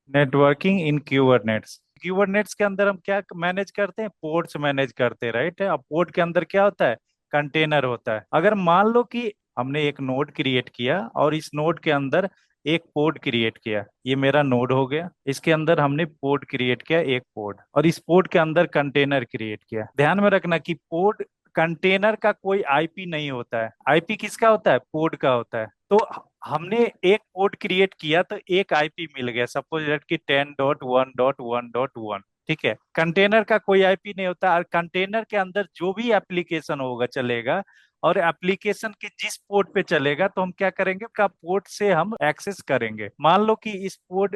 Networking इन क्यूबरनेट्स। क्यूबरनेट्स के अंदर हम क्या मैनेज करते हैं? पोर्ट्स मैनेज करते हैं, राइट। अब पोर्ट के अंदर क्या होता है? कंटेनर होता है। अगर मान लो कि हमने एक नोड क्रिएट किया और इस नोड के अंदर एक पोर्ट क्रिएट किया, ये मेरा नोड हो गया। इसके अंदर हमने पोर्ट क्रिएट किया, एक पोर्ट, और इस पोर्ट के अंदर कंटेनर क्रिएट किया। ध्यान में रखना कि पोर्ट कंटेनर का कोई आईपी नहीं होता है। आईपी किसका होता है? पोर्ट का होता है। तो हमने एक पोर्ट क्रिएट किया तो एक आईपी मिल गया, सपोज दैट कि 10.1.1.1। ठीक है, कंटेनर का कोई आईपी नहीं होता, और कंटेनर के अंदर जो भी एप्लीकेशन होगा चलेगा, और एप्लीकेशन के जिस पोर्ट पे चलेगा तो हम क्या करेंगे, का पोर्ट से हम एक्सेस करेंगे। मान लो कि इस पोर्ट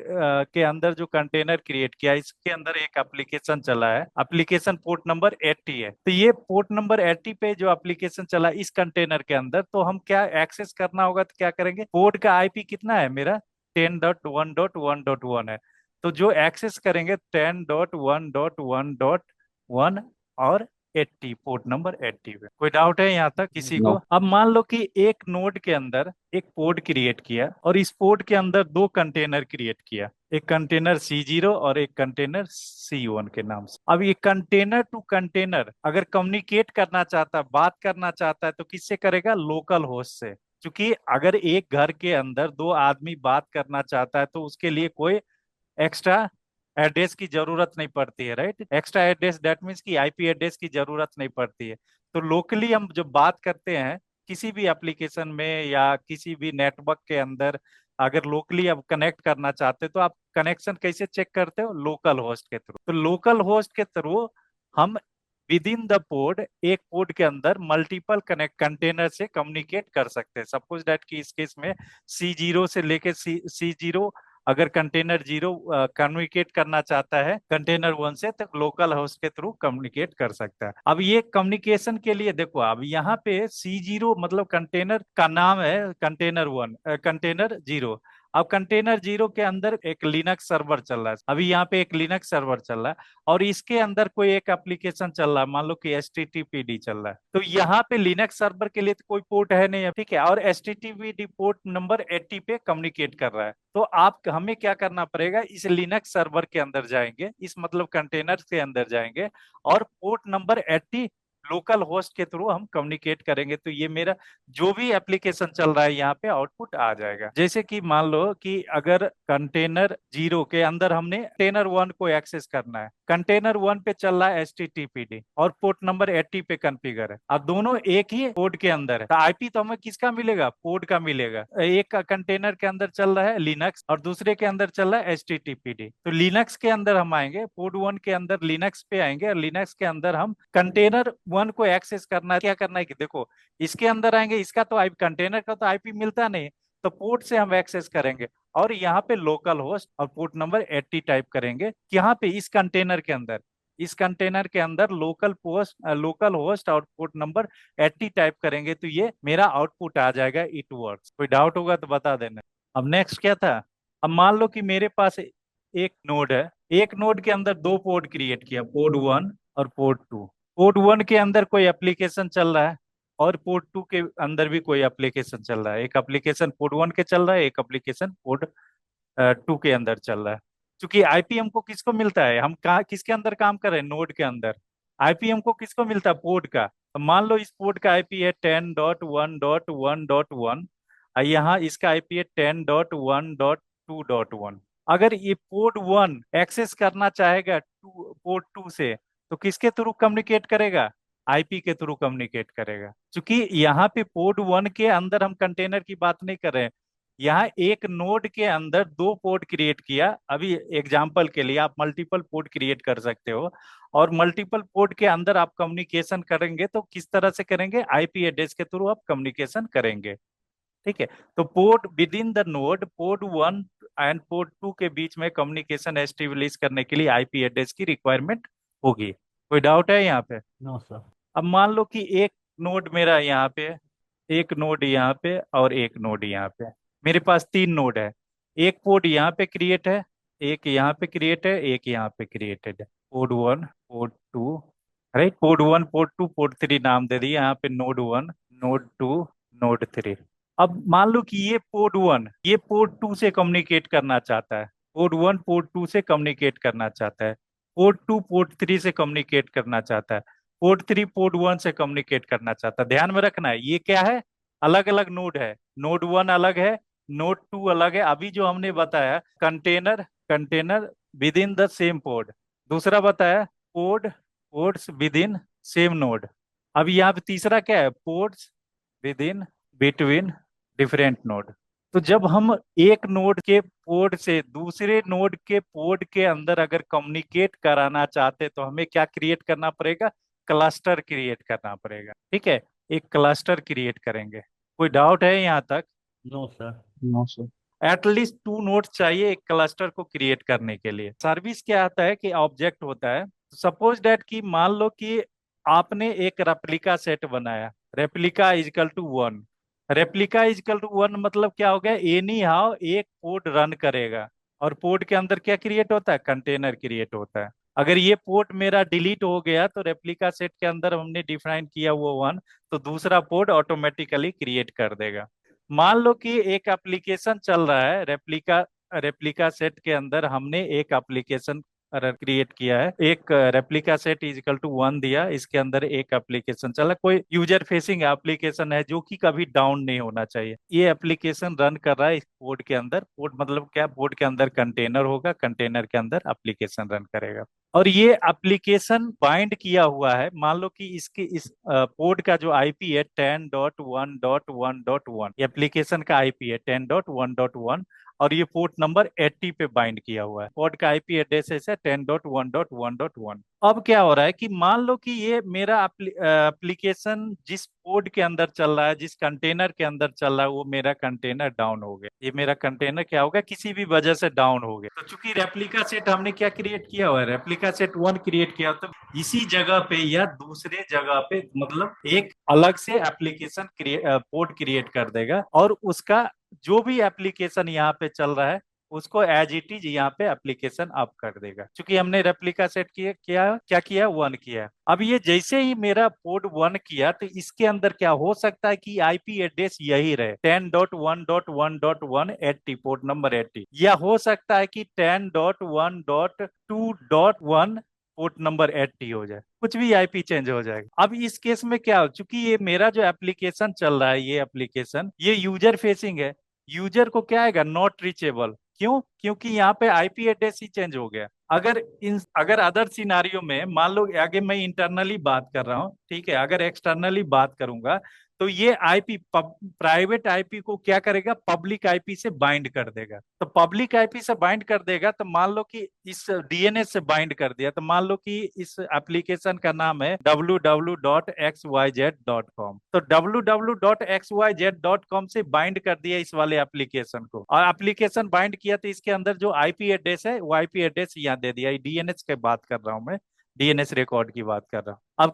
के अंदर जो कंटेनर क्रिएट किया, इसके अंदर एक एप्लीकेशन चला है, एप्लीकेशन पोर्ट नंबर 80 है। तो ये पोर्ट नंबर 80 पे जो एप्लीकेशन चला इस कंटेनर के अंदर, तो हम क्या एक्सेस करना होगा, तो क्या करेंगे, पोर्ट का आईपी कितना है मेरा? 10.1.1.1 है। तो जो एक्सेस करेंगे 10.1.1.1 और 80, पोर्ट नंबर 80 पे। कोई डाउट है यहाँ तक किसी को? नो। अब मान लो कि एक नोड के अंदर एक पोर्ट क्रिएट किया और इस पोर्ट के अंदर दो कंटेनर क्रिएट किया, एक कंटेनर C0 और एक कंटेनर C1 के नाम से। अब ये कंटेनर टू कंटेनर अगर कम्युनिकेट करना चाहता है, बात करना चाहता है, तो किससे करेगा? लोकल होस्ट से। क्योंकि अगर एक घर के अंदर दो आदमी बात करना चाहता है तो उसके लिए कोई एक्स्ट्रा एड्रेस की जरूरत नहीं पड़ती है, right. Extra address that means कि आईपी एड्रेस की जरूरत नहीं पड़ती है। तो लोकली हम जब बात करते हैं किसी भी एप्लीकेशन में या किसी भी नेटवर्क के अंदर, अगर लोकली आप कनेक्ट करना चाहते हो तो आप कनेक्शन कैसे चेक करते हो? लोकल होस्ट के थ्रू। तो लोकल होस्ट के थ्रू हम विद इन द पोड, एक पोड के अंदर मल्टीपल कनेक्ट कंटेनर से कम्युनिकेट कर सकते हैं। सपोज दैट कि इस केस में C0 से लेके C0, अगर कंटेनर 0 कम्युनिकेट करना चाहता है कंटेनर 1 से, तो लोकल होस्ट के थ्रू कम्युनिकेट कर सकता है। अब ये कम्युनिकेशन के लिए देखो, अब यहाँ पे C0 मतलब कंटेनर का नाम है कंटेनर 1, कंटेनर 0। अब कंटेनर 0 के अंदर एक लिनक्स सर्वर चल रहा है, अभी यहाँ पे एक लिनक्स सर्वर चल रहा है, और इसके अंदर कोई एक एप्लीकेशन चल रहा है, मान लो कि HTTPD चल रहा है। तो यहाँ पे लिनक्स सर्वर के लिए तो कोई पोर्ट है नहीं, ठीक है, और HTTPD पोर्ट नंबर 80 पे कम्युनिकेट कर रहा है। तो आप हमें क्या करना पड़ेगा, इस लिनक्स सर्वर के अंदर जाएंगे, इस मतलब कंटेनर के अंदर जाएंगे, और पोर्ट नंबर 80 लोकल होस्ट के थ्रू हम कम्युनिकेट करेंगे। तो ये मेरा जो भी एप्लीकेशन चल रहा है यहाँ पे आउटपुट आ जाएगा। जैसे कि मान लो कि अगर कंटेनर 0 के अंदर हमने कंटेनर 1 को एक्सेस करना है, कंटेनर 1 पे चल रहा है HTTPD और पोर्ट नंबर 80 पे कॉन्फ़िगर है, और दोनों एक ही पोर्ट के अंदर है, तो आईपी तो हमें किसका मिलेगा? पोर्ट का मिलेगा। एक कंटेनर के अंदर चल रहा है लिनक्स और दूसरे के अंदर चल रहा है HTTPD। तो लिनक्स के अंदर हम आएंगे, पोर्ट 1 के अंदर लिनक्स पे आएंगे, और लिनक्स के अंदर हम कंटेनर 1 को एक्सेस करना है। क्या करना है कि देखो, इसके अंदर आएंगे, इसका तो आई कंटेनर का तो आईपी मिलता नहीं, तो पोर्ट से हम एक्सेस करेंगे, और यहाँ पे लोकल होस्ट और पोर्ट नंबर 80 टाइप करेंगे। यहाँ पे इस कंटेनर के अंदर, इस कंटेनर के अंदर लोकल होस्ट और पोर्ट नंबर 80 टाइप करेंगे, तो ये मेरा आउटपुट आ जाएगा, इट वर्क्स। कोई डाउट होगा तो बता देना। अब नेक्स्ट क्या था? अब मान लो कि मेरे पास एक नोड है, एक नोड के अंदर दो पोर्ट क्रिएट किया, पोर्ट 1 और पोर्ट 2। पोर्ट 1 के अंदर कोई एप्लीकेशन चल रहा है, और पोर्ट 2 के अंदर भी कोई एप्लीकेशन चल रहा है। एक एप्लीकेशन पोर्ट 1 के चल रहा है, एक एप्लीकेशन पोर्ट 2 के अंदर चल रहा है। क्योंकि आईपी हमको किसको मिलता है, हम कहाँ किसके अंदर काम कर रहे हैं? नोड के अंदर। आईपी हमको किसको मिलता है? पोर्ट का। तो मान लो इस पोर्ट का आईपी है 10.1.1.1, और यहाँ इसका आईपी है 10.1.2.1। अगर ये पोर्ट 1 एक्सेस करना चाहेगा पोर्ट 2 से, तो किसके थ्रू कम्युनिकेट करेगा? आईपी के थ्रू कम्युनिकेट करेगा। क्योंकि यहाँ पे पोर्ट 1 के अंदर हम कंटेनर की बात नहीं कर रहे हैं, यहाँ एक नोड के अंदर दो पोर्ट क्रिएट किया। अभी एग्जांपल के लिए आप मल्टीपल पोर्ट क्रिएट कर सकते हो, और मल्टीपल पोर्ट के अंदर आप कम्युनिकेशन करेंगे तो किस तरह से करेंगे? आईपी एड्रेस के थ्रू आप कम्युनिकेशन करेंगे। ठीक है, तो port with in the node, port 1 and port 2 के बीच में कम्युनिकेशन एस्टेब्लिश करने के लिए आईपी एड्रेस की रिक्वायरमेंट होगी। कोई डाउट है यहाँ पे? No sir. अब मान लो कि एक नोड मेरा यहाँ पे, एक नोड यहाँ पे, और एक नोड यहाँ पे, मेरे पास तीन नोड है। एक पोर्ट यहाँ पे क्रिएट है, एक यहाँ पे क्रिएट है, एक यहाँ पे क्रिएटेड है। Port 1, port 2, right. Port 1, port 2, port 3 नाम दे दिए यहाँ पे, नोड 1, नोड 2, नोड 3। अब मान लो कि ये पोर्ट 1 ये पोर्ट 2 से कम्युनिकेट करना चाहता है, पोर्ट 1 पोर्ट 2 से कम्युनिकेट करना चाहता है, पोर्ट 2 पोर्ट 3 से कम्युनिकेट करना चाहता है, पोर्ट 3 पोर्ट 1 से कम्युनिकेट करना चाहता है। ध्यान में रखना है ये क्या है, अलग अलग नोड है। नोड 1 अलग है, नोड 2 अलग है। अभी जो हमने बताया container, container within the same port. दूसरा बताया port, ports with in same node. अब यहाँ पे तीसरा क्या है, ports with in between different node. तो जब हम एक नोड के पोर्ट से दूसरे नोड के पोर्ट के अंदर अगर कम्युनिकेट कराना चाहते तो हमें क्या क्रिएट करना पड़ेगा, क्लस्टर क्रिएट करना पड़ेगा। ठीक है, एक क्लस्टर क्रिएट करेंगे। कोई डाउट है यहाँ तक? No sir. No sir. At least 2 nodes चाहिए एक क्लस्टर को क्रिएट करने के लिए। सर्विस क्या आता है कि ऑब्जेक्ट होता है। सपोज डेट कि मान लो कि आपने एक रेप्लिका सेट बनाया, replica is equal to 1। Replica is equal to 1 मतलब क्या हो गया, एनी हाउ एक पोर्ट रन करेगा, और पोर्ट के अंदर क्या क्रिएट होता है, कंटेनर क्रिएट होता है। अगर ये पोर्ट मेरा डिलीट हो गया तो रेप्लिका सेट के अंदर हमने डिफाइन किया वो 1, तो दूसरा पोर्ट ऑटोमेटिकली क्रिएट कर देगा। मान लो कि एक एप्लीकेशन चल रहा है रेप्लिका, रेप्लिका सेट के अंदर हमने एक एप्लीकेशन क्रिएट किया है, एक replica set is equal to 1 दिया, इसके अंदर एक एप्लीकेशन चला, कोई यूजर फेसिंग एप्लीकेशन है जो कि कभी डाउन नहीं होना चाहिए। ये एप्लीकेशन रन कर रहा है इस पोर्ट के अंदर। पोर्ट मतलब क्या, पोर्ट के अंदर कंटेनर होगा, कंटेनर के अंदर एप्लीकेशन रन करेगा। और ये एप्लीकेशन बाइंड किया हुआ है, मान लो कि इसके इस पोर्ट का जो आईपी है 10.1.1.1, एप्लीकेशन का आईपी है 10.1.1, और ये पोर्ट नंबर 80 पे बाइंड किया हुआ है। पोर्ट का आईपी एड्रेस है 10.1.1.1। अब क्या हो रहा है कि मान लो कि ये मेरा एप्लीकेशन जिस पोर्ट के अंदर चल रहा है, जिस कंटेनर के अंदर चल रहा है, वो मेरा कंटेनर डाउन हो गया। ये मेरा कंटेनर क्या होगा, किसी भी वजह से डाउन हो गया। तो चूंकि रेप्लिका सेट हमने क्या क्रिएट किया हुआ है, रेप्लिका सेट 1 क्रिएट किया, तो इसी जगह पे या दूसरे जगह पे मतलब एक अलग से एप्लीकेशन पोर्ट क्रिएट कर देगा, और उसका जो भी एप्लीकेशन यहाँ पे चल रहा है उसको एज इट इज यहाँ पे एप्लीकेशन अप कर देगा। क्योंकि हमने रेप्लिका सेट किया, क्या किया, 1 किया। अब ये जैसे ही मेरा पोर्ट 1 किया तो इसके अंदर क्या हो सकता है कि आईपी एड्रेस यही रहे 10.1.1.180, पोर्ट नंबर 80, या हो सकता है कि 10.1.2.1 पोर्ट नंबर 80 हो जाए, कुछ भी आईपी चेंज हो जाएगा। अब इस केस में क्या हो, चूंकि ये मेरा जो एप्लीकेशन चल रहा है, ये एप्लीकेशन ये यूजर फेसिंग है, यूजर को क्या आएगा, नॉट रीचेबल। क्यों, क्योंकि यहाँ पे आईपी एड्रेस ही चेंज हो गया। अगर अदर सिनारियो में मान लो, आगे मैं इंटरनली बात कर रहा हूँ, ठीक है, अगर एक्सटर्नली बात करूंगा तो ये आईपी प्राइवेट आईपी को क्या करेगा, पब्लिक आईपी से बाइंड कर देगा। तो पब्लिक आईपी से बाइंड कर देगा, तो मान लो कि इस डीएनएस से बाइंड कर दिया, तो मान लो कि इस एप्लीकेशन का नाम है www.xyz.com। तो www.xyz.com से बाइंड कर दिया इस वाले एप्लीकेशन को, और एप्लीकेशन बाइंड किया तो इसके अंदर जो आईपी एड्रेस है वो आईपी एड्रेस यहाँ दे दिया। डीएनएस की बात कर रहा हूँ मैं, डीएनएस रिकॉर्ड की बात कर रहा हूँ। अब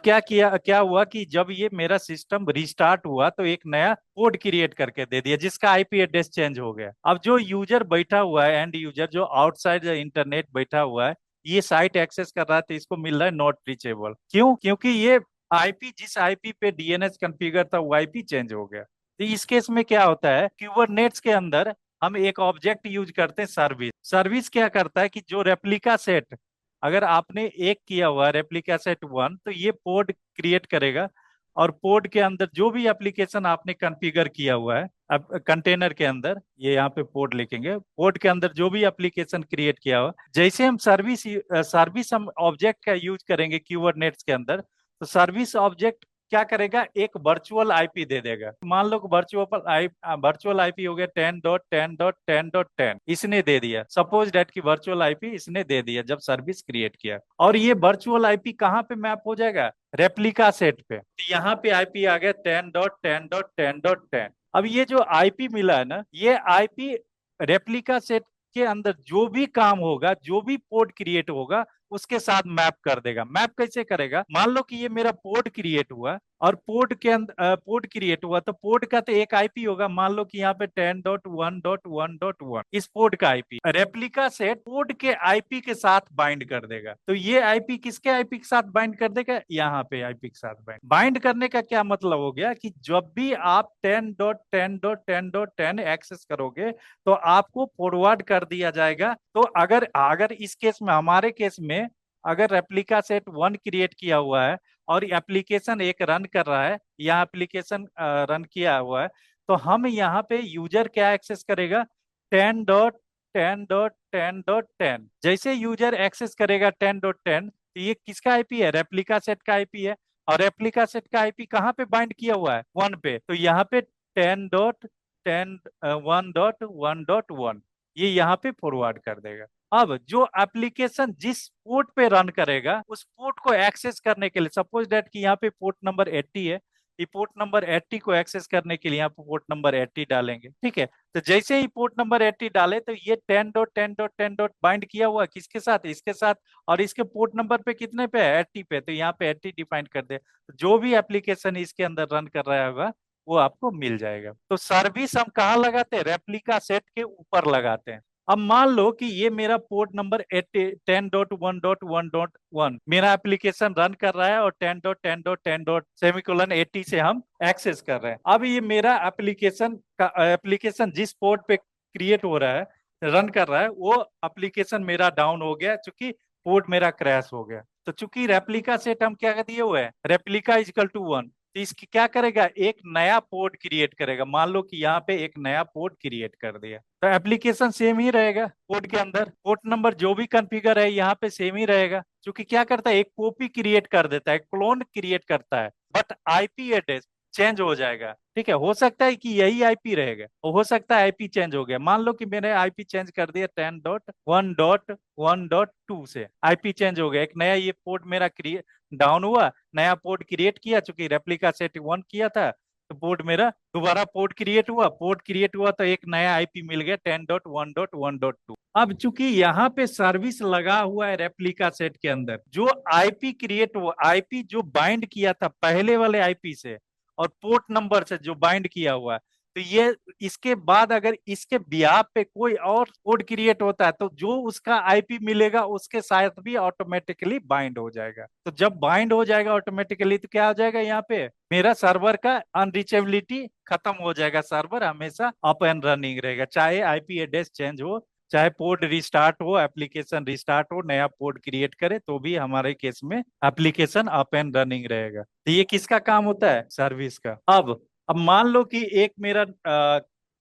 क्या हुआ कि जब ये मेरा सिस्टम रिस्टार्ट हुआ तो एक नया पोर्ट क्रिएट करके दे दिया जिसका आईपी एड्रेस चेंज हो गया। अब जो यूजर बैठा हुआ है, एंड यूजर जो आउटसाइड इंटरनेट बैठा हुआ है, ये साइट एक्सेस कर रहा था, इसको मिल रहा है नॉट रीचेबल। क्यों, क्योंकि ये आईपी, जिस आईपी पे डीएनएस कॉन्फ़िगर था वो आईपी चेंज हो गया। तो इस केस में क्या होता है, क्यूबरनेट्स के अंदर हम एक ऑब्जेक्ट यूज करते हैं सर्विस। सर्विस क्या करता है कि जो रेप्लिका सेट अगर आपने एक किया हुआ रेप्लिका सेट 1, तो ये पोर्ट क्रिएट करेगा, और पोर्ट के अंदर जो भी एप्लीकेशन आपने कॉन्फ़िगर किया हुआ है, अब कंटेनर के अंदर ये यहाँ पे पोर्ट लिखेंगे, पोर्ट के अंदर जो भी एप्लीकेशन क्रिएट किया हुआ, जैसे हम सर्विस हम ऑब्जेक्ट का यूज करेंगे कीवर्ड के अंदर, तो सर्विस ऑब्जेक्ट क्या करेगा, एक वर्चुअल आईपी दे देगा। मान लो वर्चुअल आईपी हो गया 10.10.10.10, इसने दे दिया। सपोज डेट की वर्चुअल आईपी इसने दे दिया जब सर्विस क्रिएट किया, और ये वर्चुअल आईपी कहाँ पे मैप हो जाएगा, रेप्लिका सेट पे। तो यहाँ पे आईपी आ गया 10.10.10.10। अब ये जो आईपी मिला है ना, ये आईपी रेप्लिका सेट के अंदर जो भी काम होगा, जो भी पोर्ट क्रिएट होगा उसके साथ मैप कर देगा। मैप कैसे करेगा, मान लो कि ये मेरा पोर्ट क्रिएट हुआ, और पोर्ट के अंदर पोर्ट क्रिएट हुआ, तो पोर्ट का तो एक आईपी होगा, मान लो कि यहाँ पे 10.1.1.1 इस पोर्ट का आईपी। रेप्लिका सेट पोर्ट के आईपी के साथ बाइंड कर देगा। तो ये आईपी किसके आईपी के साथ बाइंड कर देगा, यहाँ पे आईपी के साथ बाइंड बाइंड करने का क्या मतलब हो गया कि जब भी आप 10.10.10.10 एक्सेस करोगे तो आपको फॉरवर्ड कर दिया जाएगा। तो अगर अगर इस केस में, हमारे केस में, अगर रेप्लिका सेट 1 क्रिएट किया हुआ है और एप्लीकेशन एक रन कर रहा है, यहाँ एप्लीकेशन रन किया हुआ है, तो हम यहाँ पे यूजर क्या एक्सेस करेगा, 10.10.10.10। जैसे यूजर एक्सेस करेगा 10.10, तो ये किसका आईपी है, रेप्लिका सेट का आईपी है। और रेप्लिका सेट का आईपी कहाँ पे बाइंड किया हुआ है, 1 पे, तो यहाँ पे 10.10.1.1.1 ये यहाँ पे फॉरवर्ड कर देगा। अब जो एप्लीकेशन जिस पोर्ट पे रन करेगा उस पोर्ट को एक्सेस करने के लिए, सपोज दैट कि यहाँ पे पोर्ट नंबर 80 है, ये पोर्ट नंबर 80 को एक्सेस करने के लिए यहाँ पे पोर्ट नंबर 80 डालेंगे, ठीक है। तो जैसे ही पोर्ट नंबर 80 डाले तो ये 10.10.10 बाइंड किया हुआ किसके साथ, इसके साथ। और इसके पोर्ट नंबर पे कितने पे है, 80 पे, तो यहाँ पे 80 डिफाइन कर दे, तो जो भी एप्लीकेशन इसके अंदर रन कर रहा होगा वो आपको मिल जाएगा। तो सर्विस हम कहाँ लगाते हैं, रेप्लिका सेट के ऊपर लगाते हैं। अब मान लो कि ये मेरा पोर्ट नंबर 10.1.1.1 मेरा एप्लीकेशन रन कर रहा है और 10.10.10 सेमीकोलन 80 से हम एक्सेस कर रहे हैं। अब ये मेरा एप्लीकेशन जिस पोर्ट पे क्रिएट हो रहा है, रन कर रहा है, वो एप्लीकेशन मेरा डाउन हो गया चूंकि पोर्ट मेरा क्रैश हो गया। तो चूंकि रेप्लिका सेट हम क्या दिए हुए हैं, रेप्लिका इजकल टू 1, तो इसकी क्या करेगा, एक नया पोर्ट क्रिएट करेगा। मान लो कि यहाँ पे एक नया पोर्ट क्रिएट कर दिया, तो एप्लीकेशन सेम ही रहेगा, पोर्ट के अंदर पोर्ट नंबर जो भी कॉन्फ़िगर है यहाँ पे सेम ही रहेगा। क्योंकि क्या करता है, एक कॉपी क्रिएट कर देता है, क्लोन क्रिएट करता है, बट आईपी एड्रेस चेंज हो जाएगा। ठीक है, हो सकता है कि यही आईपी रहेगा, और हो सकता है आईपी चेंज हो गया। मान लो कि मैंने आईपी चेंज कर दिया 10.1.1.2 से, आईपी चेंज हो गया, एक नया ये पोर्ट मेरा क्रिएट डाउन हुआ, नया पोर्ट क्रिएट किया, चूंकि रेप्लिका सेट 1 किया था, तो पोर्ट मेरा दोबारा पोर्ट क्रिएट हुआ, पोर्ट क्रिएट हुआ तो एक नया आईपी मिल गया 10.1.1.2। अब चूंकि यहाँ पे सर्विस लगा हुआ है रेप्लिका सेट के अंदर, जो आईपी क्रिएट हुआ, आईपी जो बाइंड किया था पहले वाले आईपी से और पोर्ट नंबर से जो बाइंड किया हुआ है, तो ये इसके बाद अगर इसके बिहाफ पे कोई और कोड क्रिएट होता है तो जो उसका आईपी मिलेगा उसके साथ भी ऑटोमेटिकली बाइंड हो जाएगा। तो जब बाइंड हो जाएगा ऑटोमेटिकली तो क्या हो जाएगा, यहाँ पे मेरा सर्वर का अनरीचेबिलिटी खत्म हो जाएगा, सर्वर हमेशा अप एंड रनिंग रहेगा, चाहे आईपी एड्रेस चेंज हो, चाहे पोर्ट रिस्टार्ट हो, एप्लीकेशन रिस्टार्ट हो, नया पोर्ट क्रिएट करे, तो भी हमारे केस में एप्लीकेशन अप एंड रनिंग रहेगा। तो ये किसका काम होता है, सर्विस का। अब मान लो कि एक मेरा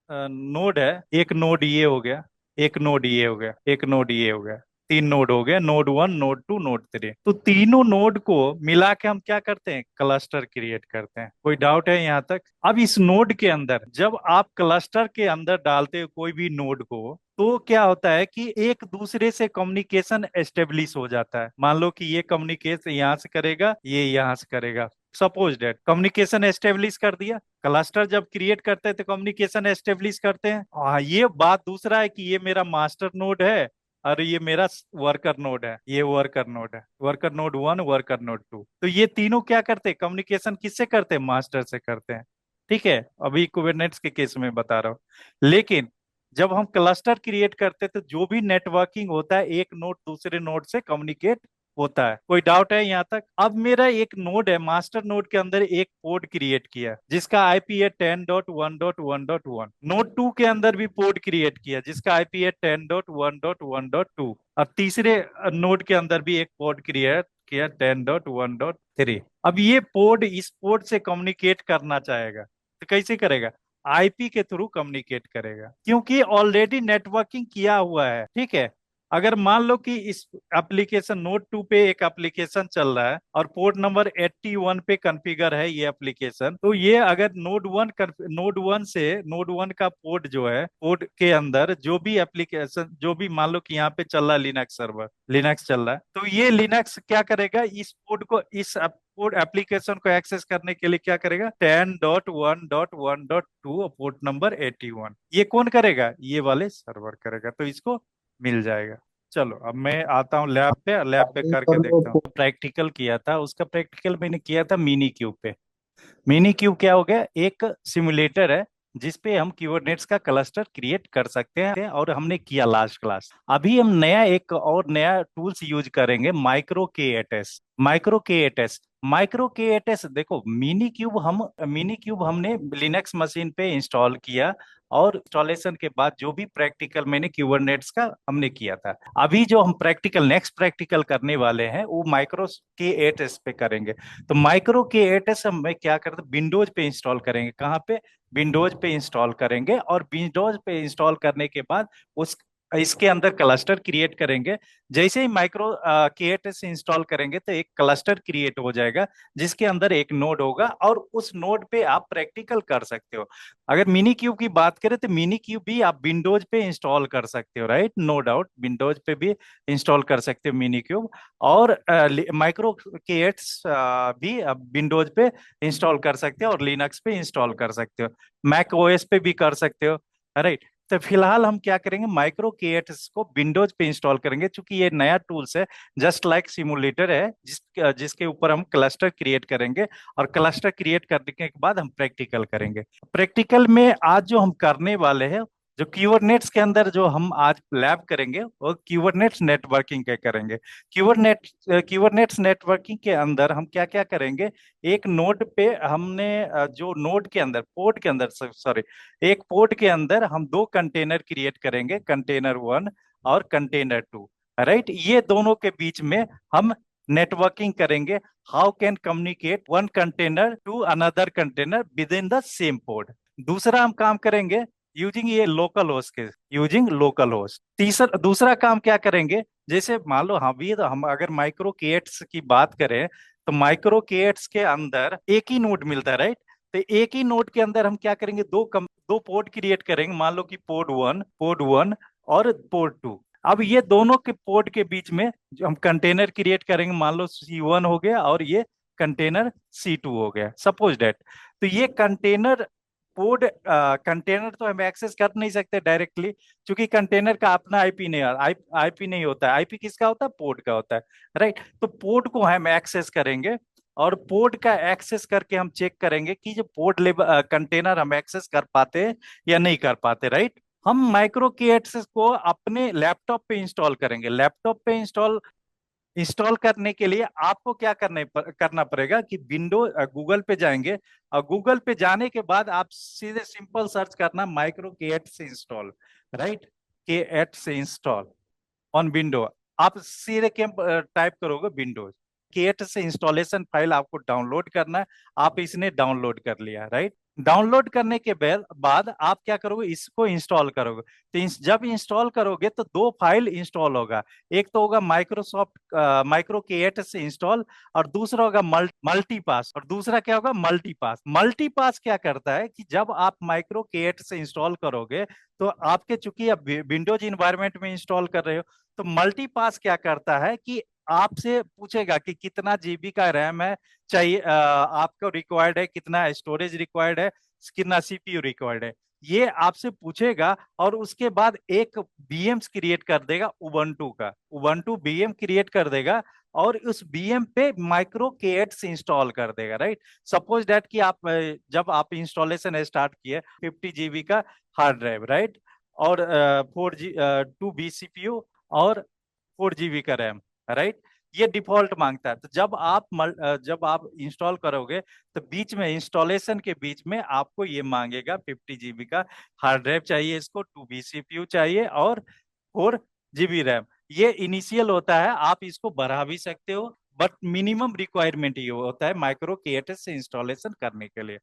नोड है, एक नोड ये हो गया, एक नोड ये हो गया, एक नोड ये हो गया, 3 नोड हो गया, नोड 1, नोड 2, नोड 3। तो तीनों नोड को मिला के हम क्या करते हैं, क्लस्टर क्रिएट करते हैं। कोई डाउट है यहाँ तक। अब इस नोड के अंदर जब आप क्लस्टर के अंदर डालते हो कोई भी नोड को, तो क्या होता है कि एक दूसरे से कम्युनिकेशन एस्टेब्लिश हो जाता है। मान लो कि ये कम्युनिकेशन यहाँ से करेगा, ये यहाँ से करेगा, सपोज डेट कम्युनिकेशन एस्टेब्लिश कर दिया। क्लस्टर जब क्रिएट करते हैं तो कम्युनिकेशन एस्टेब्लिश करते हैं। हाँ, ये बात दूसरा है कि ये मेरा मास्टर नोड है और ये मेरा वर्कर नोड है, ये वर्कर नोड है, वर्कर नोड 1, वर्कर नोड 2। तो ये तीनों क्या करते हैं, कम्युनिकेशन किससे करते हैं, मास्टर से करते हैं। ठीक है, अभी कुबरनेट्स के केस में बता रहा हूँ। लेकिन जब हम क्लस्टर क्रिएट करते हैं तो जो भी नेटवर्किंग होता है, एक नोड दूसरे नोड से कम्युनिकेट होता है। कोई डाउट है यहाँ तक। अब मेरा एक नोड है, मास्टर नोड के अंदर एक पोर्ट क्रिएट किया जिसका आईपी है 10.1.1.1। नोड 2 के अंदर भी पोर्ट क्रिएट किया जिसका आईपी है 10.1.1.2। और तीसरे नोड के अंदर भी एक पोर्ट क्रिएट किया 10.1.3। अब ये पोर्ट इस पोर्ट से कम्युनिकेट करना चाहेगा, तो कैसे करेगा, आईपी के थ्रू कम्युनिकेट करेगा, क्योंकि ऑलरेडी नेटवर्किंग किया हुआ है। ठीक है, अगर मान लो कि इस एप्लीकेशन नोड 2 पे एक एप्लीकेशन चल रहा है और पोर्ट नंबर 81 पे कॉन्फ़िगर है ये एप्लीकेशन, तो ये अगर नोड 1 से नोड 1 का पोर्ट जो है, पोर्ट के अंदर जो भी एप्लीकेशन, जो भी मान लो कि यहाँ पे चल रहा है लिनक्स सर्वर, लिनक्स चल रहा है, तो ये लिनक्स क्या करेगा, इस पोर्ट को, इस पोर्ट एप्लीकेशन को एक्सेस करने के लिए क्या करेगा, 10.1.1.2 पोर्ट नंबर 81, ये कौन करेगा, ये वाले सर्वर करेगा। तो इसको मिल जाएगा। चलो अब मैं आता हूँ लैब पे अभी करके पर वो देखता हूँ। प्रैक्टिकल किया था, उसका प्रैक्टिकल मैंने किया था मिनी क्यूब पे। मिनी क्यूब क्या हो गया? एक सिमुलेटर है जिसपे हम क्यूबरनेट्स का क्लस्टर क्रिएट कर सकते हैं, और हमने किया लास्ट क्लास। अभी हम नया एक और नया टूल्स यूज करेंगे, micro K eight S. Micro K eight S देखो, मिनी क्यूब हमने लिनक्स मशीन पे इंस्टॉल किया, और इंस्टॉलेशन के बाद जो भी प्रैक्टिकल मैंने क्यूबरनेट्स का हमने किया था, अभी जो हम नेक्स्ट प्रैक्टिकल करने वाले हैं वो माइक्रो के एट एस पे करेंगे। तो माइक्रो के एट एस हम क्या करते हैं, विंडोज पे इंस्टॉल करेंगे। कहाँ पे? विंडोज पे इंस्टॉल करेंगे, और विंडोज पे इंस्टॉल करने के बाद उस इसके अंदर क्लस्टर क्रिएट करेंगे। जैसे ही micro K eight S install करेंगे तो एक क्लस्टर क्रिएट हो जाएगा, जिसके अंदर एक नोड होगा, और उस नोड पे आप प्रैक्टिकल कर सकते हो। अगर मिनी क्यूब की बात करें तो मिनी क्यूब भी आप विंडोज पे इंस्टॉल कर सकते हो, राइट? नो डाउट, विंडोज पे भी इंस्टॉल कर सकते हो मिनी क्यूब। और माइक्रो के एट्स भी आप विंडोज पे इंस्टॉल कर सकते हो, और लिनक्स पे इंस्टॉल कर सकते हो, मैक ओएस पे भी कर सकते हो, राइट? तो फिलहाल हम क्या करेंगे, माइक्रो के एट्स को विंडोज पे इंस्टॉल करेंगे, क्योंकि ये नया टूल्स है, जस्ट लाइक सिमुलेटर है, जिसके ऊपर हम क्लस्टर क्रिएट करेंगे, और क्लस्टर क्रिएट करने के बाद हम प्रैक्टिकल करेंगे। प्रैक्टिकल में आज जो हम करने वाले हैं, जो क्यूबरनेट्स के अंदर जो हम आज लैब करेंगे, वो क्यूबरनेट्स नेटवर्किंग के करेंगे। क्यूबरनेट्स नेटवर्किंग के अंदर हम क्या क्या करेंगे, एक नोड पे हमने जो नोड के अंदर, पोर्ट के अंदर, सॉरी, एक पोर्ट के अंदर हम दो कंटेनर क्रिएट करेंगे, कंटेनर वन और कंटेनर टू, राइट? ये दोनों के बीच में हम नेटवर्किंग करेंगे। How can communicate one container to another container within the same port. दूसरा हम काम करेंगे यूजिंग लोकल होस्ट। तीसरा दूसरा काम क्या करेंगे, जैसे मान लो हम अगर माइक्रो केट्स की बात करें, तो माइक्रो केट्स के अंदर एक ही नोड मिलता है, राइट? तो एक ही नोड के अंदर हम क्या करेंगे, दो पोर्ट क्रिएट करेंगे, मान लो कि पोर्ट वन और पोर्ट 2। अब ये दोनों के पोर्ट के बीच में जो हम कंटेनर क्रिएट करेंगे, मान लो C1 हो गया और ये कंटेनर C2 हो गया, सपोज डेट। तो ये कंटेनर तो हम एक्सेस कर नहीं सकते डायरेक्टली, क्योंकि कंटेनर का अपना आईपी नहीं, आईपी नहीं होता है। आईपी किसका होता है? पोर्ट का होता है, राइट? तो पोर्ट को हम एक्सेस करेंगे, और पोर्ट का एक्सेस करके हम चेक करेंगे कि जो पोर्ट लेवल कंटेनर हम एक्सेस कर पाते हैं या नहीं कर पाते, राइट? हम माइक्रो के एक्सेस को अपने लैपटॉप पे इंस्टॉल करेंगे। लैपटॉप पे इंस्टॉल इंस्टॉल करने के लिए आपको क्या करना पड़ेगा कि गूगल पे जाएंगे, और गूगल पे जाने के बाद आप सीधे सिंपल सर्च करना माइक्रो के एट से इंस्टॉल, राइट? के एट से इंस्टॉल ऑन विंडो। आप सीधे क्या टाइप करोगे? विंडोज केट से इंस्टॉलेशन फाइल आपको डाउनलोड करना है। आप इसने डाउनलोड कर लिया, राइट? डाउनलोड करने के बाद आप क्या करोगे, इसको इंस्टॉल करोगे। तो जब इंस्टॉल करोगे तो दो फाइल इंस्टॉल होगा। एक तो होगा माइक्रो के एट से इंस्टॉल, और दूसरा होगा मल्टीपास। और दूसरा क्या होगा? मल्टीपास। मल्टीपास क्या करता है कि जब आप माइक्रो के एट से इंस्टॉल करोगे, तो आपके चूंकि आप विंडोज इन्वायरमेंट में इंस्टॉल कर रहे हो, तो मल्टीपास क्या करता है कि आपसे पूछेगा कि कितना जीबी का रैम है चाहिए, आपको रिक्वायर्ड है, कितना स्टोरेज रिक्वायर्ड है, कितना सीपीयू रिक्वायर्ड है, ये आपसे पूछेगा। और उसके बाद एक बीएम क्रिएट कर देगा, उबंटू बीएम क्रिएट कर देगा, और उस बीएम पे माइक्रो के एट्स इंस्टॉल कर देगा, राइट? सपोज दैट कि जब आप इंस्टॉलेशन स्टार्ट किए, 50 GB का हार्ड ड्राइव, राइट? और 2 सीपीयू और 4 GB का रैम, राइट? ये डिफॉल्ट मांगता है। तो जब आप इंस्टॉल करोगे, तो बीच में इंस्टॉलेशन के बीच में आपको ये मांगेगा 50 GB का हार्ड ड्राइव चाहिए, इसको 2 सीपीयू चाहिए, और 4 GB रैम। ये इनिशियल होता है, आप इसको बढ़ा भी सकते हो, बट मिनिमम रिक्वायरमेंट ये होता है माइक्रो केएटएस से इंस्टॉलेशन करने के लिए।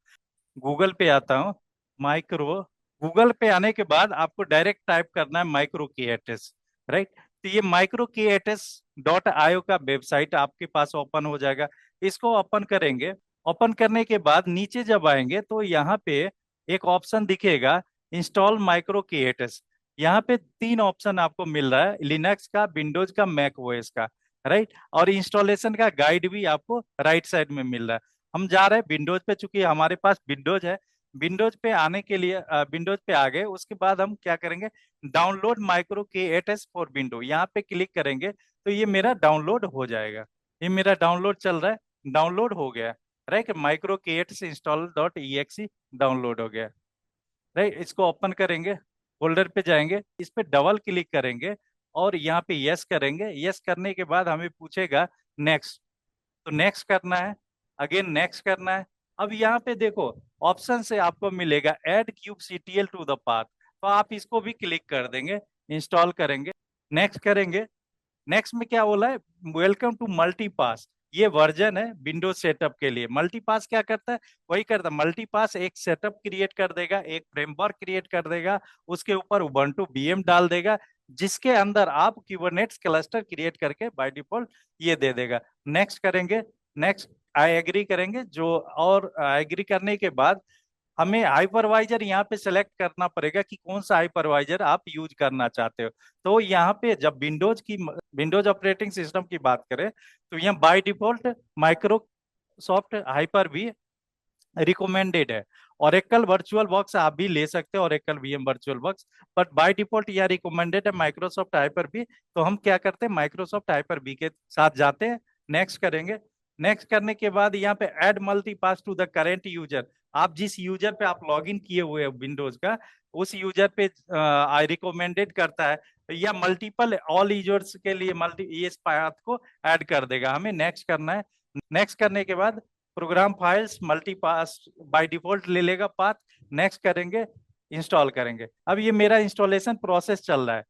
गूगल पे आता हूँ, माइक्रो गूगल पे आने के बाद आपको डायरेक्ट टाइप करना है माइक्रो केएटएस, राइट? तो ये microKTS.io का वेबसाइट आपके पास ओपन हो जाएगा। इसको ओपन करेंगे। ओपन करने के बाद नीचे जब आएंगे तो यहाँ पे एक ऑप्शन दिखेगा, इंस्टॉल माइक्रो केएटएस। यहाँ पे तीन ऑप्शन आपको मिल रहा है, लिनक्स का, विंडोज का, मैक ओएस का, राइट? और इंस्टॉलेशन का गाइड भी आपको राइट साइड में मिल रहा है। हम जा रहे हैं विंडोज पे, चूंकि हमारे पास विंडोज है। विंडोज पे आने के लिए विंडोज पे आ गए, उसके बाद हम क्या करेंगे, download micro K eight S for window, यहाँ पे क्लिक करेंगे तो ये मेरा डाउनलोड हो जाएगा। ये मेरा डाउनलोड चल रहा है, डाउनलोड हो गया है। राइट, माइक्रो के एट से install dot E x download हो गया। राइट, इसको ओपन करेंगे, फोल्डर पे जाएंगे, इस पे डबल क्लिक करेंगे और यहाँ पे यस करेंगे। यस करने के बाद हमें पूछेगा नेक्स्ट, तो नेक्स्ट करना है, अगेन नेक्स्ट करना है। अब यहाँ पे देखो ऑप्शन से आपको मिलेगा add kube CTL to the path, तो आप इसको भी क्लिक कर देंगे, इंस्टॉल करेंगे, नेक्स्ट करेंगे। नेक्स्ट में क्या बोला है, वेलकम टू मल्टीपास, ये वर्जन है विंडोज सेटअप के लिए। मल्टीपास क्या करता है, वही करता है, मल्टीपास एक सेटअप क्रिएट कर देगा, एक फ्रेमवर्क क्रिएट कर देगा, उसके ऊपर उबंटू बीएम डाल देगा, जिसके अंदर आप क्यूबरनेट्स क्लस्टर क्रिएट करके बाय डिफॉल्ट ये दे देगा। नेक्स्ट करेंगे, नेक्स्ट आई एग्री करेंगे जो, और एग्री करने के बाद हमें हाइपरवाइजर यहाँ पे सेलेक्ट करना पड़ेगा कि कौन सा हाइपरवाइजर आप यूज करना चाहते हो। तो यहाँ पे जब विंडोज ऑपरेटिंग सिस्टम की बात करें तो यहाँ बाय डिफॉल्ट माइक्रोसॉफ्ट हाइपर भी रिकमेंडेड है। ओरेकल वर्चुअल बॉक्स आप भी ले सकते हो, Oracle VM virtual box, but by default यह रिकमेंडेड है माइक्रोसॉफ्ट हाइपर भी। तो हम क्या करते हैं, माइक्रोसॉफ्ट हाइपर बी के साथ जाते हैं, नेक्स्ट करेंगे। नेक्स्ट करने के बाद यहाँ पे add multipass to the current user, आप जिस यूजर पे आप लॉगिन किए हुए हैं विंडोज का, उस यूजर पे आई रिकमेंडेड करता है, या मल्टीपल ऑल यूजर्स के लिए मल्टी इस पाथ को ऐड कर देगा। हमें नेक्स्ट करना है। नेक्स्ट करने के बाद program files multipass by default ले लेगा पाथ, नेक्स्ट करेंगे, इंस्टॉल करेंगे। अब ये मेरा इंस्टॉलेशन प्रोसेस चल रहा है,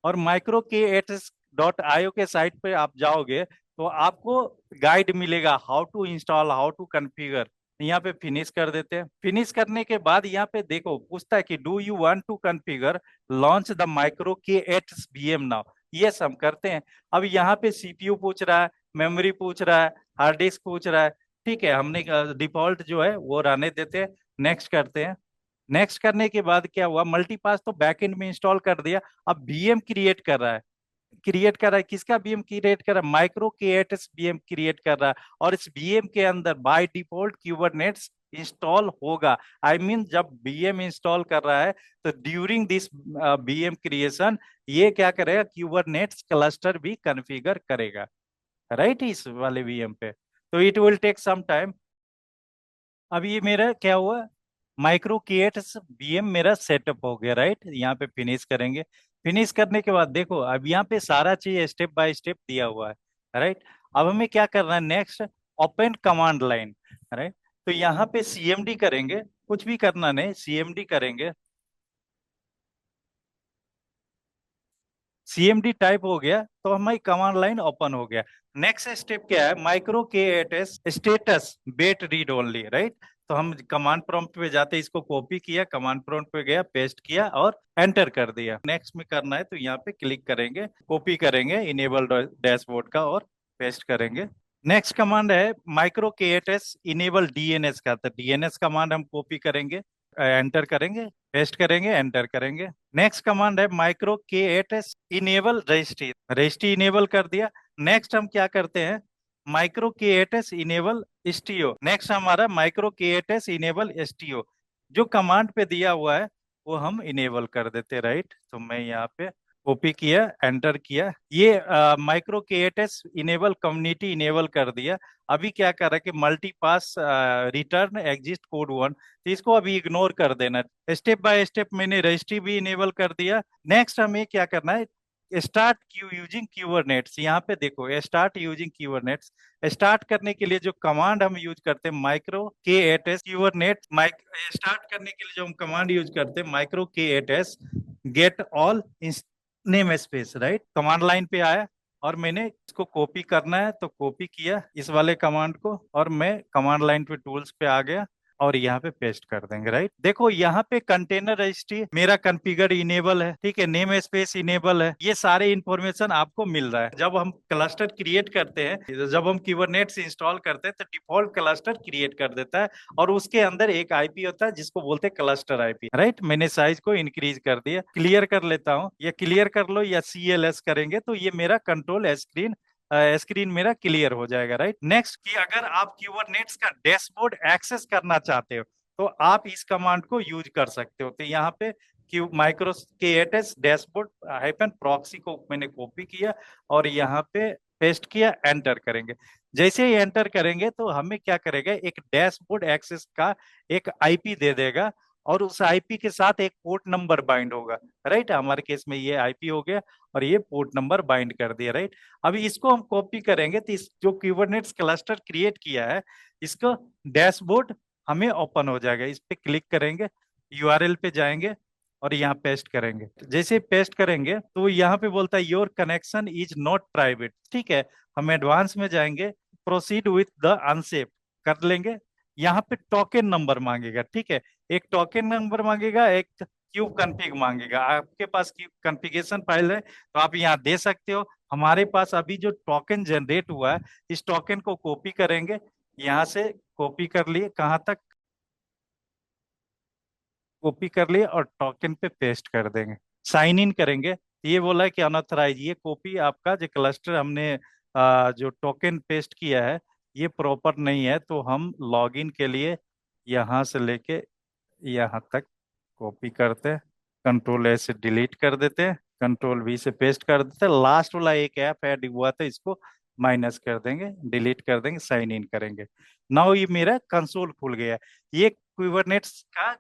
और micro K eights dot IO के साइट पे आप जाओगे तो आपको गाइड मिलेगा how to install, how to configure. यहाँ पे फिनिश कर देते हैं। फिनिश करने के बाद यहाँ पे देखो पूछता है कि do you want to configure launch the micro K eights VM now, ये हम करते हैं। अब यहाँ पे सीपीयू पूछ रहा है, मेमोरी पूछ रहा है, हार्ड डिस्क पूछ रहा है। ठीक है, हमने डिफॉल्ट जो है वो रहने देते हैं, नेक्स्ट करते हैं। नेक्स्ट करने के बाद क्या हुआ, मल्टीपास तो बैकएंड में इंस्टॉल कर दिया, अब बीएम क्रिएट कर रहा है। क्रिएट कर रहा है, किसका बीएम क्रिएट कर रहा है, माइक्रो केएटस बीएम क्रिएट कर रहा है, और इस बीएम के अंदर बाय डिफॉल्ट क्यूबरनेट्स इंस्टॉल होगा। आई मीन जब बीएम इंस्टॉल कर रहा है तो ड्यूरिंग दिस बीएम क्रिएशन ये क्या करेगा, क्यूबरनेट्स क्लस्टर भी कॉन्फ़िगर करेगा, राइट, इस वाले बीएम पे। तो it will take some time. अब ये मेरा क्या हुआ, माइक्रो केएट्स बीएम मेरा सेटअप हो गया, राइट। यहाँ पे फिनिश करेंगे। फिनिश करने के बाद देखो अब यहाँ पे सारा चीज स्टेप बाय स्टेप दिया हुआ है, राइट। अब हमें क्या करना है, next open command line, right. तो यहाँ पे सीएमडी करेंगे, कुछ भी करना नहीं, सीएमडी करेंगे। सीएमडी टाइप हो गया तो हमारी कमांड लाइन ओपन हो गया। नेक्स्ट स्टेप क्या है, micro K S status wait read only, right. तो हम कमांड प्रॉम्प्ट पे जाते, इसको कॉपी किया, कमांड प्रॉम्प्ट पे गया, पेस्ट किया और एंटर कर दिया। नेक्स्ट में करना है तो यहाँ पे क्लिक करेंगे, कॉपी करेंगे इनेबल डैशबोर्ड का और पेस्ट करेंगे। नेक्स्ट कमांड है micro K S enable DNS का, तो डीएनएस कमांड हम कॉपी करेंगे, एंटर करेंगे, पेस्ट करेंगे, एंटर करेंगे। नेक्स्ट कमांड है micro K eight S enable registry, registry enable कर दिया। नेक्स्ट हम क्या करते हैं, micro K eight S enable STO, next हमारा micro K eight S enable STO, जो कमांड पे दिया हुआ है वो हम इनेबल कर देते, राइट। तो मैं यहाँ पे कॉपी किया, एंटर किया, ये micro K eight S enable community enable कर दिया। अभी क्या कर रहा है कि multipass return exist code one, तो इसको अभी इग्नोर कर देना। स्टेप बाय स्टेप मैंने रजिस्ट्री भी इनेबल कर दिया। नेक्स्ट हमें क्या करना है, स्टार्ट क्यू यूजिंग क्यूबरनेट्स। यहाँ पे देखो स्टार्ट यूजिंग क्यूबरनेट्स, स्टार्ट करने के लिए जो कमांड हम यूज करते हैं micro K eight S क्यूबरनेट्स, start करने के लिए जो हम कमांड यूज करते हैं micro K eight S get all name space, right. Command line पे आया और मैंने इसको कॉपी करना है तो कॉपी किया इस वाले कमांड को, और मैं कमांड लाइन पे टूल्स पे आ गया और यहाँ पे पेस्ट कर देंगे, राइट। देखो यहाँ पे कंटेनर रजिस्ट्री मेरा कॉन्फ़िगर इनेबल है, ठीक है, नेम स्पेस इनेबल है, ये सारे इंफॉर्मेशन आपको मिल रहा है। जब हम क्लस्टर क्रिएट करते हैं, जब हम क्यूबरनेट्स इंस्टॉल करते हैं तो डिफॉल्ट क्लस्टर क्रिएट कर देता है, और उसके अंदर एक आईपी होता है जिसको बोलते हैं क्लस्टर आईपी, राइट। मैंने साइज को इंक्रीज कर दिया, क्लियर कर लेता हूँ, या क्लियर कर लो या CLS करेंगे तो ये मेरा कंट्रोल स्क्रीन स्क्रीन मेरा क्लियर हो जाएगा, राइट। नेक्स्ट कि अगर आप क्यूबरनेट्स का डैशबोर्ड एक्सेस करना चाहते हो तो आप इस कमांड को यूज कर सकते हो। तो यहाँ पे क्यू माइक्रो के एटस डैशबोर्ड हाइफन प्रॉक्सी को मैंने कॉपी किया और यहाँ पे पेस्ट किया, एंटर करेंगे। जैसे ही एंटर करेंगे तो हमें क्या करेगा, एक डैशबोर्ड एक्सेस का एक आईपी दे देगा, और उस आईपी के साथ एक पोर्ट नंबर बाइंड होगा। राइट, हमारे केस में ये आईपी हो गया और ये पोर्ट नंबर बाइंड कर दिया। राइट, अभी इसको हम कॉपी करेंगे तो इस जो कुबरनेट्स क्लस्टर क्रिएट किया है, इसको डैशबोर्ड हमें ओपन हो जाएगा। इस पे क्लिक करेंगे, यूआरएल पे जाएंगे और यहाँ पेस्ट करेंगे। जैसे पेस्ट करेंगे तो यहाँ पे बोलता है your connection is not private. ठीक है, हम एडवांस में जाएंगे, प्रोसीड विथ द अनसेफ कर लेंगे। यहाँ पे टोकन नंबर मांगेगा। ठीक है, एक टोकन नंबर मांगेगा, एक क्यूब कॉन्फ़िग मांगेगा। आपके पास क्यूब कॉन्फ़िगरेशन फाइल है तो आप यहाँ दे सकते हो। हमारे पास अभी जो टोकन जनरेट हुआ है, इस टोकन को कॉपी करेंगे, यहाँ से कॉपी कर लिए, कहाँ तक कॉपी कर लिए और टोकन पे पेस्ट कर देंगे। साइन इन करेंगे, ये बोला है कि अनऑथराइज, ये कॉपी आपका जो क्लस्टर हमने जो टोकन पेस्ट किया है ये प्रॉपर नहीं है, तो हम लॉगिन के लिए यहाँ से लेके यहाँ तक कॉपी करते हैं, कंट्रोल ए से डिलीट कर देते हैं, कंट्रोल वी से पेस्ट कर देते हैं। लास्ट वाला एक ऐप ऐड हुआ था, इसको माइनस कर देंगे, डिलीट कर देंगे, साइन इन करेंगे। नाउ ये मेरा कंसोल खुल गया। ये कुबरनेट्स का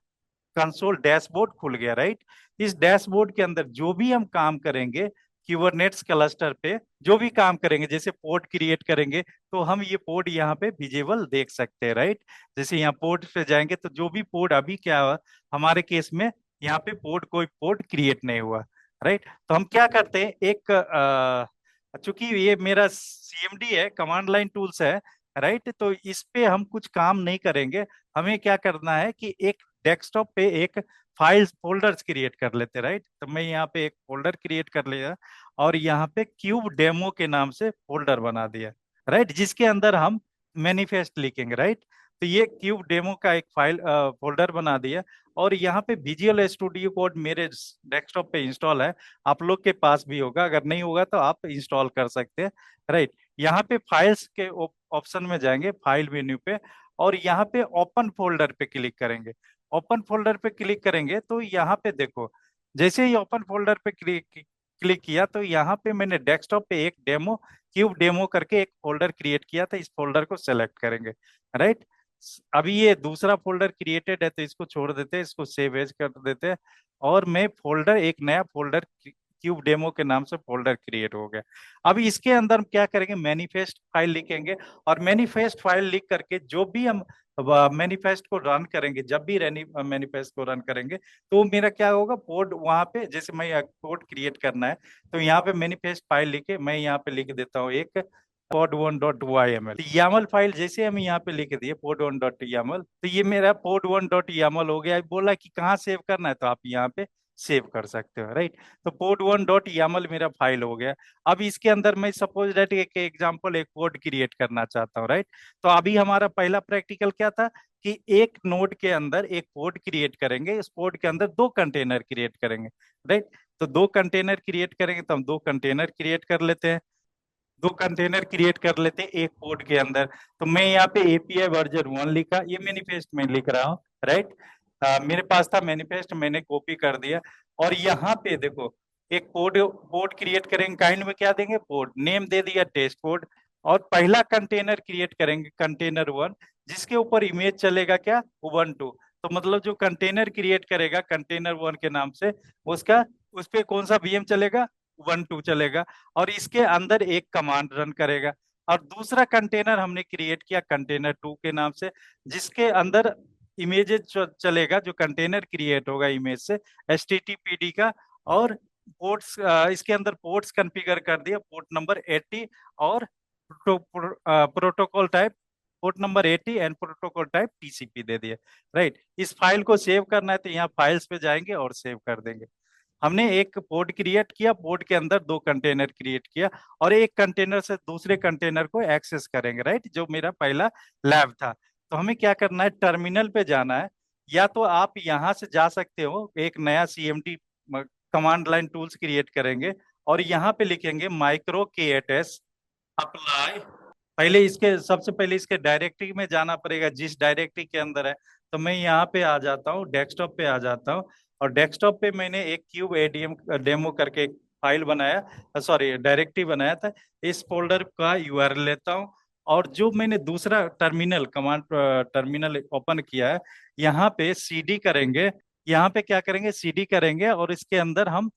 कंसोल डैशबोर्ड खुल गया। राइट, इस डैशबोर्ड के अंदर जो भी हम काम करेंगे क्यूबरनेट्स क्लस्टर पे, जो भी काम करेंगे, जैसे पोर्ट क्रिएट करेंगे तो हम ये पोर्ट यहाँ पे विजिबल देख सकते हैं। राइट, जैसे यहाँ पोर्ट पे जाएंगे तो जो भी पोर्ट अभी क्या हुआ हमारे केस में, यहाँ पे पोर्ट कोई पोर्ट क्रिएट नहीं हुआ। राइट, तो हम क्या करते हैं, एक चूंकि ये मेरा सीएमडी है, कमांड लाइन टूल्स है। राइट, तो इस पे हम कुछ काम नहीं करेंगे। हमें क्या करना है कि एक डेस्कटॉप पे एक फाइल्स फोल्डर्स क्रिएट कर लेते। राइट, तो मैं यहाँ पे एक फोल्डर क्रिएट कर लिया और यहाँ पे क्यूब डेमो के नाम से फोल्डर बना दिया। राइट, जिसके अंदर हम मैनिफेस्ट लिखेंगे। राइट, तो ये क्यूब डेमो का एक फाइल फोल्डर बना दिया, और यहाँ पे विजुअल स्टूडियो कोड मेरे डेस्कटॉप पे इंस्टॉल है। आप लोग के पास भी होगा, अगर नहीं होगा तो आप इंस्टॉल कर सकते हैं। राइट, यहाँ पे फाइल्स के ऑप्शन में जाएंगे, फाइल मेन्यू पे, और यहाँ पे ओपन फोल्डर पे क्लिक करेंगे। ओपन फोल्डर पे क्लिक करेंगे तो यहाँ पे देखो, जैसे ही ओपन फोल्डर पे क्लिक क्लिक किया तो यहाँ पे मैंने डेस्कटॉप पे एक डेमो क्यूब डेमो करके एक फोल्डर क्रिएट किया था, इस फोल्डर को सेलेक्ट करेंगे। राइट, अभी ये दूसरा फोल्डर क्रिएटेड है तो इसको छोड़ देते हैं, इसको सेव एज कर देते हैं, और मैं फोल्डर एक नया फोल्डर क्यूब डेमो के नाम से फोल्डर क्रिएट हो गया। अब इसके अंदर हम क्या करेंगे, मैनिफेस्ट फाइल लिखेंगे, और मैनिफेस्ट फाइल लिख करके जो भी हम मैनिफेस्ट को रन करेंगे, जब भी मैनिफेस्ट को रन करेंगे तो मेरा क्या होगा, पोर्ट वहां पे, जैसे मैं पोर्ट क्रिएट करना है तो यहाँ पे मैनिफेस्ट फाइल लिखे, मैं यहाँ पे लिख देता हूँ एक pod1.yml। YAML फाइल जैसे हम यहाँ पे लिख दिए pod1.yaml, तो ये मेरा pod1.yaml हो गया। बोला कि कहाँ सेव करना है तो आप यहाँ पे सेव कर सकते हो। राइट, तो pod1.yaml मेरा फाइल हो गया। अब इसके अंदर मैं सपोज दैट एक एग्जांपल एक कोड क्रिएट करना चाहता हूँ। राइट, तो अभी हमारा पहला प्रैक्टिकल क्या था कि एक नोड के अंदर एक पोड क्रिएट करेंगे, इस पोड के अंदर दो कंटेनर क्रिएट करेंगे। राइट, तो दो कंटेनर क्रिएट करेंगे तो हम दो कंटेनर क्रिएट कर लेते हैं, दो कंटेनर क्रिएट कर लेते हैं एक पोर्ट के अंदर। तो मैं यहाँ पे एपीआई वर्जन 1 लिखा, ये मैनिफेस्ट में लिख रहा हूँ। राइट, मेरे पास था मैनिफेस्ट, मैंने कॉपी कर दिया, और यहाँ पे देखो एक पोर्ट पोर्ट क्रिएट करेंगे, काइंड में क्या देंगे, पोर्ट नेम दे दिया टेस्ट पोर्ट, और पहला कंटेनर क्रिएट करेंगे कंटेनर 1, जिसके ऊपर इमेज चलेगा क्या, ubuntu। तो मतलब जो कंटेनर क्रिएट करेगा कंटेनर 1 के नाम से, उसका उस पे कौन सा वीएम चलेगा, ubuntu चलेगा, और इसके अंदर एक कमांड रन करेगा। और दूसरा कंटेनर हमने क्रिएट किया कंटेनर 2 के नाम से, जिसके अंदर इमेजेस चलेगा, जो कंटेनर क्रिएट होगा इमेज से HTTPD का, और पोर्ट्स इसके अंदर पोर्ट्स कॉन्फ़िगर कर दिया, पोर्ट नंबर 80, और protocol type port number 80 and protocol type TCP दे दिया। राइट, इस फाइल को सेव करना है तो यहाँ फाइल्स पे जाएंगे और सेव कर देंगे। हमने एक पोर्ट क्रिएट किया, पोर्ट के अंदर दो कंटेनर क्रिएट किया, और एक कंटेनर से दूसरे कंटेनर को एक्सेस करेंगे। राइट, जो मेरा पहला लैब था। तो हमें क्या करना है, टर्मिनल पे जाना है, या तो आप यहां से जा सकते हो, एक नया CMD command line tools create करेंगे, और यहाँ पे लिखेंगे माइक्रो KTS अप्लाई। पहले इसके सबसे पहले इसके डायरेक्टरी में जाना पड़ेगा, जिस डायरेक्टरी के अंदर है। तो मैं यहाँ पे आ जाता हूँ, डेस्कटॉप पे आ जाता हूँ, और डेस्कटॉप पे मैंने एक क्यूब एडीएम डेमो करके एक फाइल बनाया, सॉरी डायरेक्टरी बनाया था। इस फोल्डर का यूआरएल लेता हूँ और जो मैंने दूसरा टर्मिनल कमांड टर्मिनल ओपन किया है, यहाँ पे सीडी करेंगे। यहाँ पे क्या करेंगे, सीडी करेंगे और इसके अंदर हम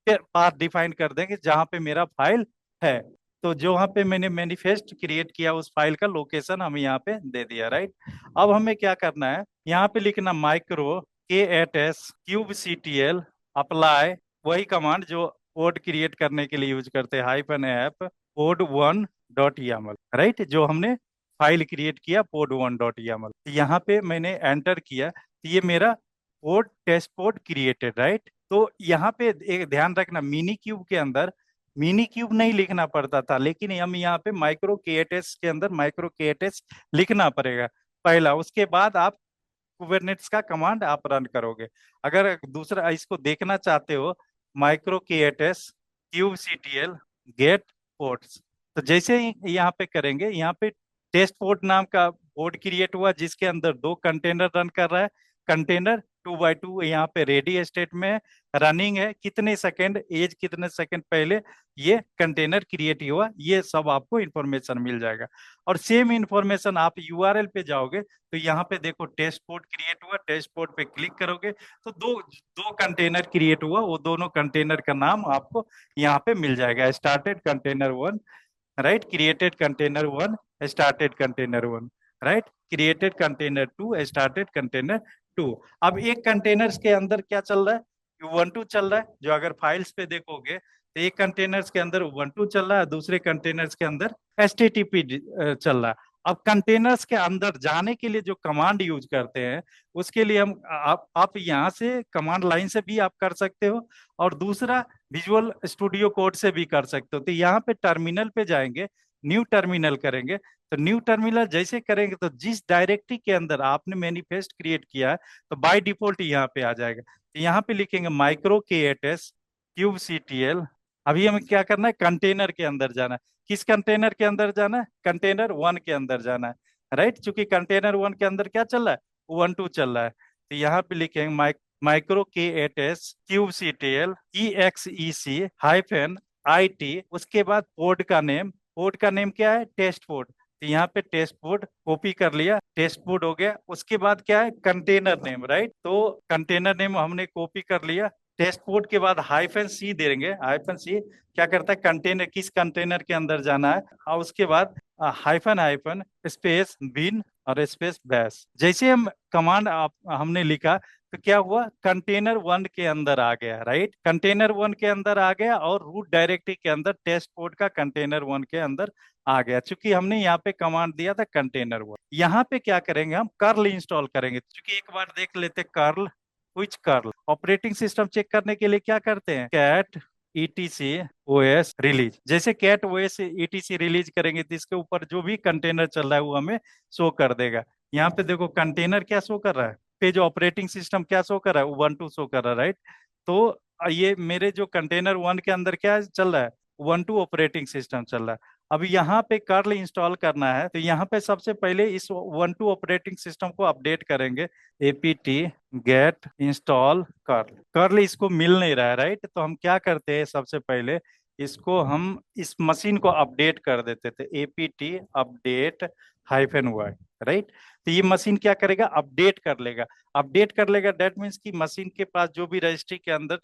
पाथ डिफाइन कर देंगे जहां पे मेरा फाइल है। तो जो वहां पे मैंने मैनिफेस्ट क्रिएट किया उस फाइल का लोकेशन हम यहाँ पे दे दिया, राइट। अब हमें क्या करना है, यहाँ पे लिखना micro k8s cube CTL apply, वही कमांड जो कोड क्रिएट करने के लिए यूज करते हैं, हाइफन ऐप pod1.yaml, राइट, जो हमने फाइल क्रिएट किया pod1.yaml। यहाँ पे मैंने एंटर किया तो ये मेरा पोड टेस्ट पोड क्रिएटेड, राइट। तो यहाँ पे एक ध्यान रखना, मिनी क्यूब के अंदर मिनी क्यूब नहीं लिखना पड़ता था, लेकिन हम यहाँ पे माइक्रो के8s के अंदर माइक्रो के8s लिखना पड़ेगा पहला, उसके बाद आप कुबरनेट्स का कमांड आप रन करोगे। अगर दूसरा इसको देखना चाहते हो, micro k8s kubectl get ports, तो जैसे ही यहाँ पे करेंगे, यहाँ पे टेस्ट पोर्ट नाम का पोर्ट क्रिएट हुआ जिसके अंदर दो कंटेनर रन कर रहा है। कंटेनर 2x2 यहाँ पे रेडी स्टेट में है, रनिंग है, कितने सेकंड एज कितने सेकंड पहले ये कंटेनर क्रिएट हुआ, ये सब आपको इंफॉर्मेशन मिल जाएगा। और सेम इंफॉर्मेशन आप यूआरएल पे जाओगे तो यहाँ पे देखो टेस्ट पोर्ट क्रिएट हुआ, टेस्ट पोर्ट पे क्लिक करोगे तो दो दो कंटेनर क्रिएट हुआ, वो दोनों कंटेनर का नाम आपको यहाँ पे मिल जाएगा, started container 1, right, created container 1, started container 1, right, created container 2, started container 2। अब एक कंटेनर्स के अंदर क्या चल रहा है, ubuntu चल रहा है, जो अगर फाइल्स पे देखोगे तो एक कंटेनर्स के अंदर ubuntu चल रहा है, दूसरे कंटेनर्स के अंदर http चल रहा है। अब कंटेनर्स के अंदर जाने के लिए जो कमांड यूज करते हैं, उसके लिए हम आप यहाँ से कमांड लाइन से भी आप कर सकते हो, और दूसरा विजुअल स्टूडियो कोड से भी कर सकते हो। तो यहाँ पे टर्मिनल पे जाएंगे, न्यू टर्मिनल करेंगे, तो न्यू टर्मिनल जैसे करेंगे तो जिस डायरेक्टरी के अंदर आपने मैनिफेस्ट क्रिएट किया है तो बाय डिफॉल्ट यहाँ पे आ जाएगा। तो यहाँ पे लिखेंगे माइक्रो के8s क्यूब सीटीएल। अभी हमें क्या करना है, कंटेनर के अंदर जाना है। किस कंटेनर के अंदर जाना है, कंटेनर 1 के अंदर जाना है, राइट, क्योंकि कंटेनर 1 के अंदर क्या चल रहा है, ubuntu चल रहा है। तो यहाँ पे लिखेंगे micro k8s cube CTL EXEC-IT, उसके बाद पोर्ट का नेम क्या है, टेस्ट पोर्ट। तो यहाँ पे टेस्ट पोर्ट कॉपी कर लिया, टेस्ट पोर्ट हो गया। उसके बाद क्या है, कंटेनर नेम, राइट, तो कंटेनर नेम हमने कॉपी कर लिया। टेस्ट पोर्ट के बाद हाइफन सी देंगे, हाइफन सी क्या करता है, कंटेनर किस कंटेनर के अंदर जाना है, और उसके बाद हाइफन हाइफन स्पेस बिन और स्पेस बैश। जैसे हम कमांड हमने लिखा तो क्या हुआ, कंटेनर 1 के अंदर आ गया, राइट, कंटेनर 1 के अंदर आ गया, और रूट डायरेक्टरी के अंदर टेस्ट पोर्ट का कंटेनर 1 के अंदर आ गया, क्योंकि हमने यहाँ पे कमांड दिया था कंटेनर 1। यहाँ पे क्या करेंगे, हम कर्ल इंस्टॉल करेंगे, क्योंकि एक बार देख लेते कर्ल, विच कर्ल। ऑपरेटिंग सिस्टम चेक करने के लिए क्या करते हैं, कैट ETC OS रिलीज। जैसे कैट OS ETC रिलीज करेंगे तो इसके ऊपर जो भी कंटेनर चल रहा है वो हमें शो कर देगा। यहाँ पे देखो कंटेनर क्या शो कर रहा है, पे जो ऑपरेटिंग सिस्टम क्या शो कर रहा है, ubuntu शो कर रहा है, राइट। तो ये मेरे जो कंटेनर 1 के अंदर क्या चल रहा है, ubuntu ऑपरेटिंग सिस्टम चल रहा है। अब यहाँ पे कर्ल इंस्टॉल करना है, तो यहाँ पे सबसे पहले इस ubuntu ऑपरेटिंग सिस्टम को अपडेट करेंगे, apt get install curl. Curl इसको मिल नहीं रहा है, राइट, तो हम क्या करते हैं, सबसे पहले इसको हम इस मशीन को अपडेट कर देते थे, apt अपडेट -y, राइट। तो ये मशीन क्या करेगा, अपडेट कर लेगा। अपडेट कर लेगा दैट मीन्स कि मशीन के पास जो भी रजिस्ट्री के अंदर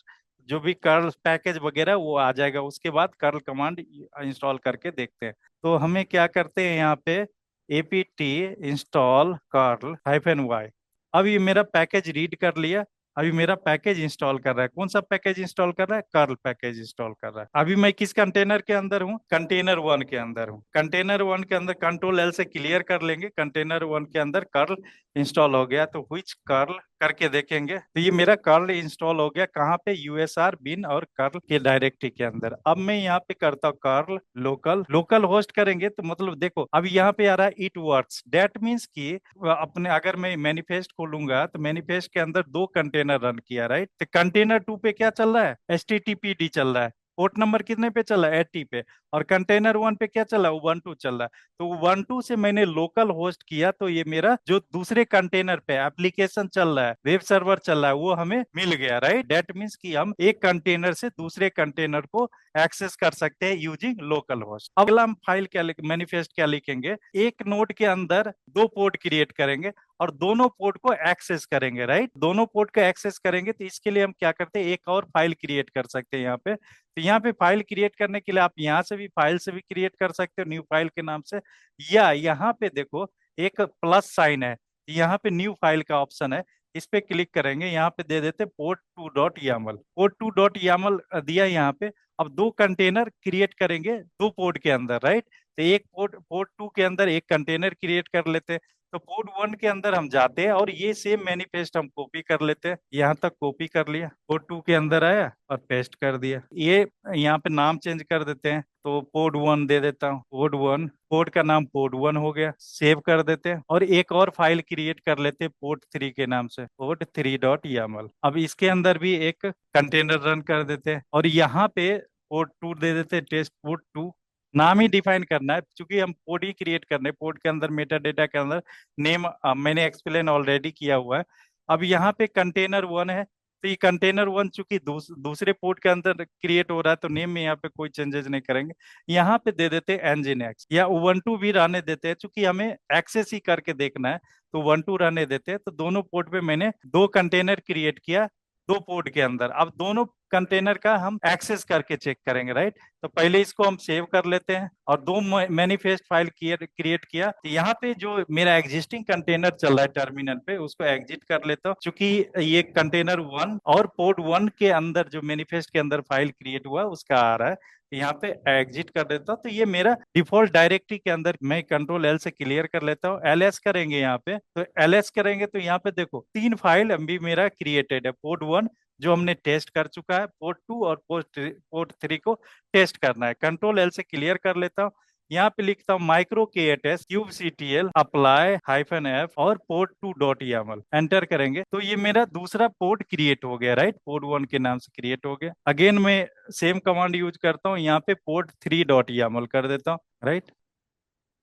जो भी कर्ल पैकेज वगैरह वो आ जाएगा। उसके बाद कर्ल कमांड इंस्टॉल करके देखते हैं। तो हमें क्या करते हैं, यहाँ पे apt इंस्टॉल कर्ल -y। अब ये मेरा पैकेज रीड कर लिया, अभी मेरा पैकेज इंस्टॉल कर रहा है। कौन सा पैकेज इंस्टॉल कर रहा है, कर्ल पैकेज इंस्टॉल कर रहा है। अभी मैं किस कंटेनर के अंदर हूँ, कंटेनर 1 के अंदर हूँ। कंटेनर 1 के अंदर कंट्रोल L से क्लियर कर लेंगे, कंटेनर 1 के अंदर कर्ल इंस्टॉल हो गया। तो व्हिच कर्ल करके देखेंगे तो ये मेरा कर्ल इंस्टॉल हो गया, कहाँ पे, USR बिन और कर्ल के डायरेक्टरी के अंदर। अब मैं यहाँ पे करता हूँ कर्ल लोकल, लोकल होस्ट करेंगे तो मतलब देखो अभी यहाँ पे आ रहा है इट वर्क्स, दैट मीन्स कि अपने अगर मैं मैनिफेस्ट खोलूंगा तो मैनिफेस्ट के अंदर दो कंटेनर रन किया, राइट। तो कंटेनर 2 पे क्या चल रहा है, HTTPD चल रहा है, पोर्ट नंबर कितने पे चल रहा है, 80 पे, और कंटेनर 1 पे क्या चल रहा है, Ubuntu चल रहा है। तो Ubuntu से मैंने लोकल होस्ट किया, तो ये मेरा जो दूसरे कंटेनर पे एप्लीकेशन चल रहा है, वेब सर्वर चल रहा है, वो हमें मिल गया, राइट। दैट मीन्स कि हम एक कंटेनर से दूसरे कंटेनर को एक्सेस कर सकते हैं यूजिंग लोकल होस्ट। अगला हम फाइल क्या मैनिफेस्ट क्या लिखेंगे, एक नोड के अंदर दो पोर्ट क्रिएट करेंगे और दोनों पोर्ट को एक्सेस करेंगे, राइट। दोनों पोर्ट को एक्सेस करेंगे तो इसके लिए हम क्या करते हैं, एक और फाइल क्रिएट कर सकते हैं यहाँ पे। तो यहाँ पे फाइल क्रिएट करने के लिए आप यहाँ से भी फाइल से भी क्रिएट कर सकते हो न्यू फाइल के नाम से, या यहाँ पे देखो एक प्लस साइन है, यहाँ पे न्यू फाइल का ऑप्शन है, इस पे क्लिक करेंगे, यहाँ पे दे देते port2.yaml। port2.yaml दिया यहाँ पे। अब दो कंटेनर क्रिएट करेंगे दो पोर्ट के अंदर, राइट। तो एक पोर्ट 2 के अंदर एक कंटेनर क्रिएट कर लेते हैं। तो पोर्ट 1 के अंदर हम जाते हैं और ये सेम मैनिफेस्ट हम कॉपी कर लेते हैं, यहाँ तक कॉपी कर लिया, पोर्ट 2 के अंदर आया और पेस्ट कर दिया। ये यहाँ पे नाम चेंज कर देते हैं, तो पोर्ट 1 दे देता हूँ, पोर्ट 1, पोर्ट का नाम पोर्ट 1 हो गया, सेव कर देते हैं। और एक और फाइल क्रिएट कर लेते हैं पोर्ट 3 के नाम से, port3.yaml। अब इसके अंदर भी एक कंटेनर रन कर देते हैं और यहाँ पे पोर्ट 2 दे देते हैं, टेस्ट पोर्ट 2। नाम ही डिफाइन करना है, क्योंकि हम पोर्ट ही क्रिएट करने हैं, पोर्ट के अंदर मेटा डेटा के अंदर नेम मैंने एक्सप्लेन ऑलरेडी किया हुआ है। अब यहाँ पे कंटेनर 1 है, तो ये कंटेनर 1 चूंकि दूसरे पोर्ट के अंदर क्रिएट हो रहा है, तो नेम में यहाँ पे कोई चेंजेस नहीं करेंगे। यहाँ पे दे देते हैं nginx, या Ubuntu भी रहने देते हैं, चूंकि हमें एक्सेस ही करके देखना है, तो Ubuntu रहने देते हैं। तो दोनों पोर्ट पे मैंने दो कंटेनर क्रिएट किया, दो पोर्ट के अंदर। अब दोनों कंटेनर का हम एक्सेस करके चेक करेंगे, राइट। तो पहले इसको हम सेव कर लेते हैं और दो मैनिफेस्ट फाइल क्रिएट किया। तो यहाँ पे जो मेरा एग्जिस्टिंग कंटेनर चल रहा है टर्मिनल पे, उसको एग्जिट कर लेता हूँ, क्योंकि ये कंटेनर 1 और पोर्ट 1 के अंदर जो मैनिफेस्ट के अंदर फाइल क्रिएट हुआ उसका आ रहा है। तो यहाँ पे एग्जिट कर देता हूँ, तो ये मेरा डिफॉल्ट डायरेक्टरी के अंदर, मैं कंट्रोल L से क्लियर कर लेता हूँ। ls करेंगे यहाँ पे, तो ls करेंगे तो यहाँ पे देखो 3 फाइल अभी मेरा क्रिएटेड है, पोर्ट 1 जो हमने टेस्ट कर चुका है, पोर्ट 2 और पोर्ट 3 को टेस्ट करना है। कंट्रोल L से क्लियर कर लेता हूँ, यहाँ पे लिखता हूँ micro KTest kubectl apply -f और port2.yaml, एंटर करेंगे तो ये मेरा दूसरा पोर्ट क्रिएट हो गया, राइट। पोर्ट 1 के नाम से क्रिएट हो गया। अगेन मैं सेम कमांड यूज करता हूँ, यहाँ पे port3.yaml कर देता हूँ, राइट।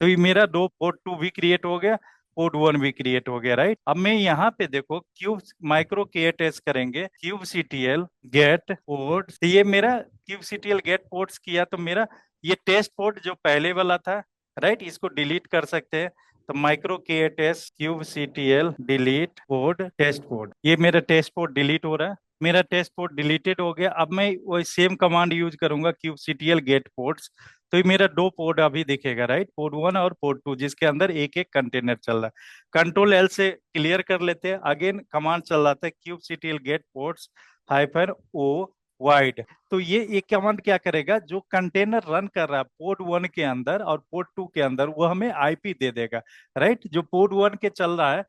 तो ये मेरा दो पोर्ट 2 भी क्रिएट हो गया, पोर्ट 1 भी क्रिएट हो गया, राइट। अब मैं यहाँ पे देखो क्यूब माइक्रो KTest करेंगे, kubectl गेट पोर्ट, तो ये मेरा kubectl गेट पोर्ट्स किया, तो मेरा ये टेस्ट पोर्ट जो पहले वाला था, राइट, इसको डिलीट कर सकते हैं। तो micro KTest kubectl delete port test port, ये मेरा टेस्ट पोर्ट डिलीट हो रहा है, मेरा टेस्ट पोर्ट डिलीटेड हो गया। अब मैं वही सेम कमांड यूज करूंगा, kubectl गेट पोर्ट्स, तो ये मेरा दो पोर्ट अभी दिखेगा, राइट, पोर्ट 1 और पोर्ट 2, जिसके अंदर एक एक कंटेनर चल रहा है। कंट्रोल L से क्लियर कर लेते हैं। अगेन कमांड चल रहा था kubectl get ports -o wide. तो ये कमांड क्या करेगा, जो कंटेनर रन कर रहा है पोर्ट 1 के अंदर और पोर्ट 2 के अंदर, वो हमें IP दे देगा, राइट। जो पोर्ट 1 के चल रहा है,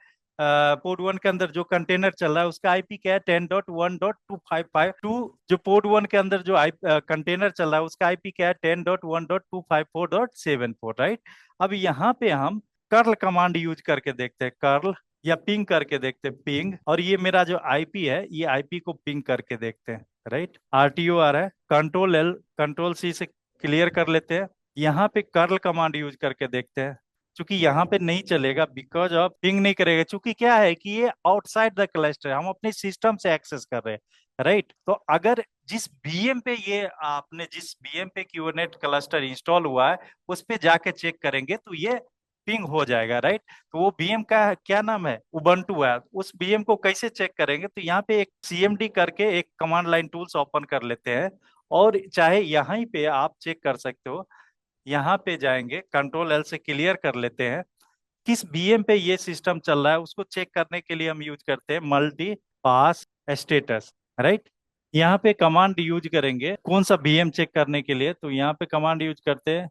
पोर्ट 1 के अंदर जो कंटेनर चल रहा है उसका IP क्या है, 10.1.255.2। जो पोर्ट 1 के अंदर जो कंटेनर चल रहा है उसका IP क्या है, 10.1.254.74, राइट। अब यहाँ पे हम कर्ल कमांड यूज करके देखते हैं, कर्ल या पिंग करके देखते हैं, पिंग, और ये मेरा जो IP है, ये IP को पिंग करके देखते हैं, राइट। RTO आ रहा है, कंट्रोल L कंट्रोल C से क्लियर कर लेते हैं। यहाँ पे कर्ल कमांड यूज करके देखते हैं, चूंकि यहाँ पे नहीं चलेगा, बिकॉज ऑफ पिंग नहीं करेगा, चूंकि क्या है कि ये आउटसाइड द क्लस्टर, हम अपने सिस्टम से एक्सेस कर रहे हैं, राइट। तो अगर जिस बीएम पे ये आपने जिस बीएम पे क्यूबरनेट क्लस्टर इंस्टॉल हुआ है, उस पे जाके चेक करेंगे तो ये पिंग हो जाएगा, राइट। तो वो बीएम का क्या नाम है, उबंटू है। उस बीएम को कैसे चेक करेंगे, तो यहाँ पे एक CMD करके एक कमांड लाइन टूल्स ओपन कर लेते हैं, और चाहे यहाँ पे आप चेक कर सकते हो, यहाँ पे जाएंगे, कंट्रोल L से क्लियर कर लेते हैं, किस बीएम पे ये सिस्टम चल रहा है उसको चेक करने के लिए हम यूज करते हैं मल्टी पास स्टेटस, राइट। यहाँ पे कमांड यूज करेंगे कौन सा बीएम चेक करने के लिए, तो यहाँ पे कमांड यूज करते हैं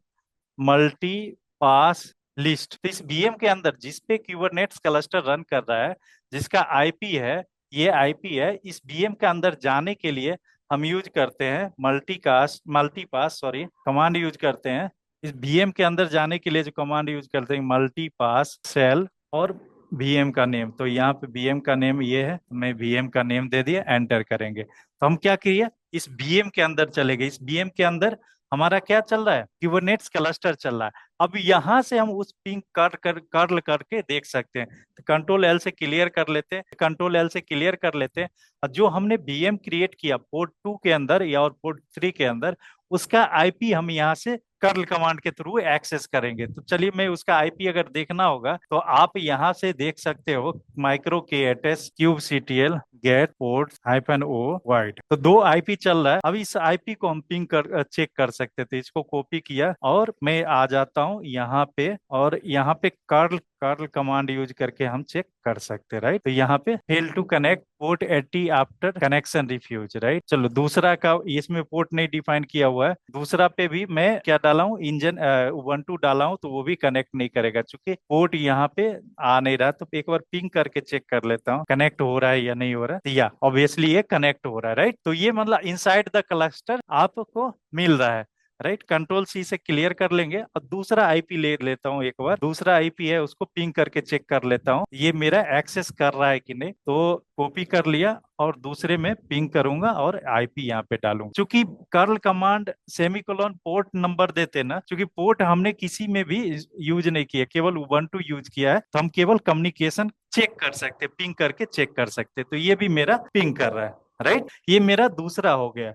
मल्टी पास लिस्ट। तो इस बीएम के अंदर जिस पे क्यूबरनेट्स क्लस्टर रन कर रहा है, जिसका IP है, ये IP है, इस बीएम के अंदर जाने के लिए हम यूज करते हैं multi pass sorry command use करते हैं। इस बीएम के अंदर जाने के लिए जो कमांड यूज करते हैं मल्टी पास सेल और बीएम का नेम। तो यहाँ पे बीएम का नेम ये है, मैं बीएम का नेम दे दिया, एंटर करेंगे। तो हम क्या किए, इस बीएम के अंदर चले गए। इस बीएम के अंदर हमारा क्या चल रहा है, कुबरनेट्स क्लस्टर चल रहा है। अब यहाँ से हम उस पिंग कर्ल करके देख सकते हैं। तो कंट्रोल एल से क्लियर कर लेते हैं, कंट्रोल एल से क्लियर कर लेते हैं। और जो हमने बीएम क्रिएट किया पोर्ट 2 के अंदर या और पोर्ट 3 के अंदर, उसका आईपी हम यहाँ से कर्ल कमांड के थ्रू एक्सेस करेंगे। तो चलिए, मैं उसका आईपी अगर देखना होगा तो आप यहाँ से देख सकते हो, micro k8s kubectl get port -o wide. तो दो आईपी चल रहा है। अब इस आईपी को हम पिंग कर चेक कर सकते थे। इसको कॉपी किया और मैं आ जाता हूँ यहाँ पे, और यहाँ पे कर्ल कर्ल कमांड यूज करके हम चेक कर सकते हैं, राइट। तो यहाँ पे fail to connect port 80 after connection refuse, right. चलो, दूसरा का इसमें पोर्ट नहीं डिफाइन किया हुआ है। दूसरा पे भी मैं क्या डाला हूँ, इंजन उबंटू डाला हूँ, तो वो भी कनेक्ट नहीं करेगा क्योंकि पोर्ट यहाँ पे आ नहीं रहा। तो एक बार पिंग करके चेक कर लेता हूँ कनेक्ट हो रहा है या नहीं हो रहा है। या ऑब्वियसली ये कनेक्ट हो रहा है, राइट। तो ये मतलब इनसाइड द क्लस्टर आपको मिल रहा है, राइट। कंट्रोल सी से क्लियर कर लेंगे और दूसरा आईपी ले लेता हूँ। एक बार दूसरा आईपी है उसको पिंग करके चेक कर लेता हूँ ये मेरा एक्सेस कर रहा है कि नहीं। तो कॉपी कर लिया और दूसरे में पिंग करूंगा और आईपी यहाँ पे डालूंगा। क्योंकि curl command semicolon port number देते ना, क्योंकि पोर्ट हमने किसी में भी यूज नहीं किया, केवल उबंटू यूज किया है, तो हम केवल कम्युनिकेशन चेक कर सकते, पिंग करके चेक कर सकते। तो ये भी मेरा पिंग कर रहा है, राइट। ये मेरा दूसरा हो गया।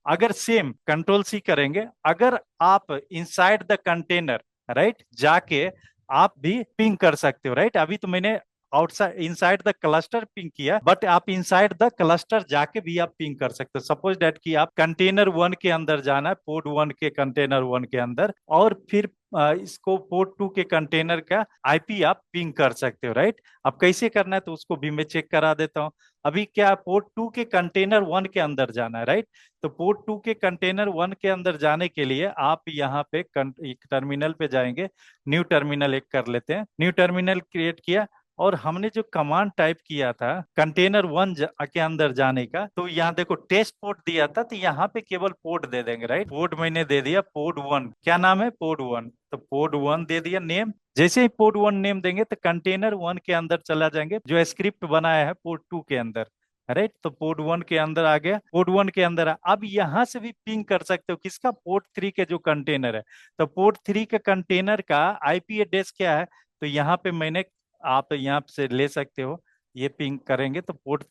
अगर सेम कंट्रोल सी करेंगे, अगर आप इनसाइड द कंटेनर, राइट, जाके आप भी पिंग कर सकते हो, राइट। अभी तो मैंने outside inside the cluster ping किया, बट आप इनसाइड द क्लस्टर जाके भी आप पिंग कर सकते हो। सपोज डेट कि आप कंटेनर 1 के अंदर जाना है, पोर्ट 1 के कंटेनर 1 के अंदर, और फिर इसको पोर्ट 2 के कंटेनर का आईपी आप पिंग कर सकते हो, राइट। अब कैसे करना है तो उसको भी मैं चेक करा देता हूँ। अभी क्या पोर्ट 2 के कंटेनर 1 के अंदर जाना है, राइट। तो पोर्ट 2 के कंटेनर 1 के अंदर जाने के लिए आप यहाँ पे एक टर्मिनल पे जाएंगे। न्यू टर्मिनल एक कर लेते हैं, न्यू टर्मिनल क्रिएट किया। और हमने जो कमांड टाइप किया था कंटेनर 1 के अंदर जाने का, तो यहाँ देखो टेस्ट पोर्ट दिया था, तो यहाँ पे केवल पोर्ट दे देंगे, राइट। पोर्ट मैंने दे दिया पोर्ट 1, क्या नाम है, पोर्ट 1। तो पोर्ट 1 दे दिया नेम। जैसे ही पोर्ट 1 नेम देंगे तो कंटेनर 1 के अंदर चला जाएंगे, जो स्क्रिप्ट बनाया है पोर्ट 2 के अंदर, राइट। तो पोर्ट 1 के अंदर आ गया, पोर्ट 1 के अंदर अब यहाँ से भी पिंग कर सकते हो किसका, पोर्ट 3 के जो कंटेनर है। तो पोर्ट 3 के कंटेनर का आईपी एड्रेस क्या है, तो यहाँ पे मैंने, आप यहाँ से ले सकते हो, ये पिंग करेंगे तो पोर्ट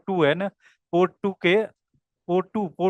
2 है ना, पोर्ट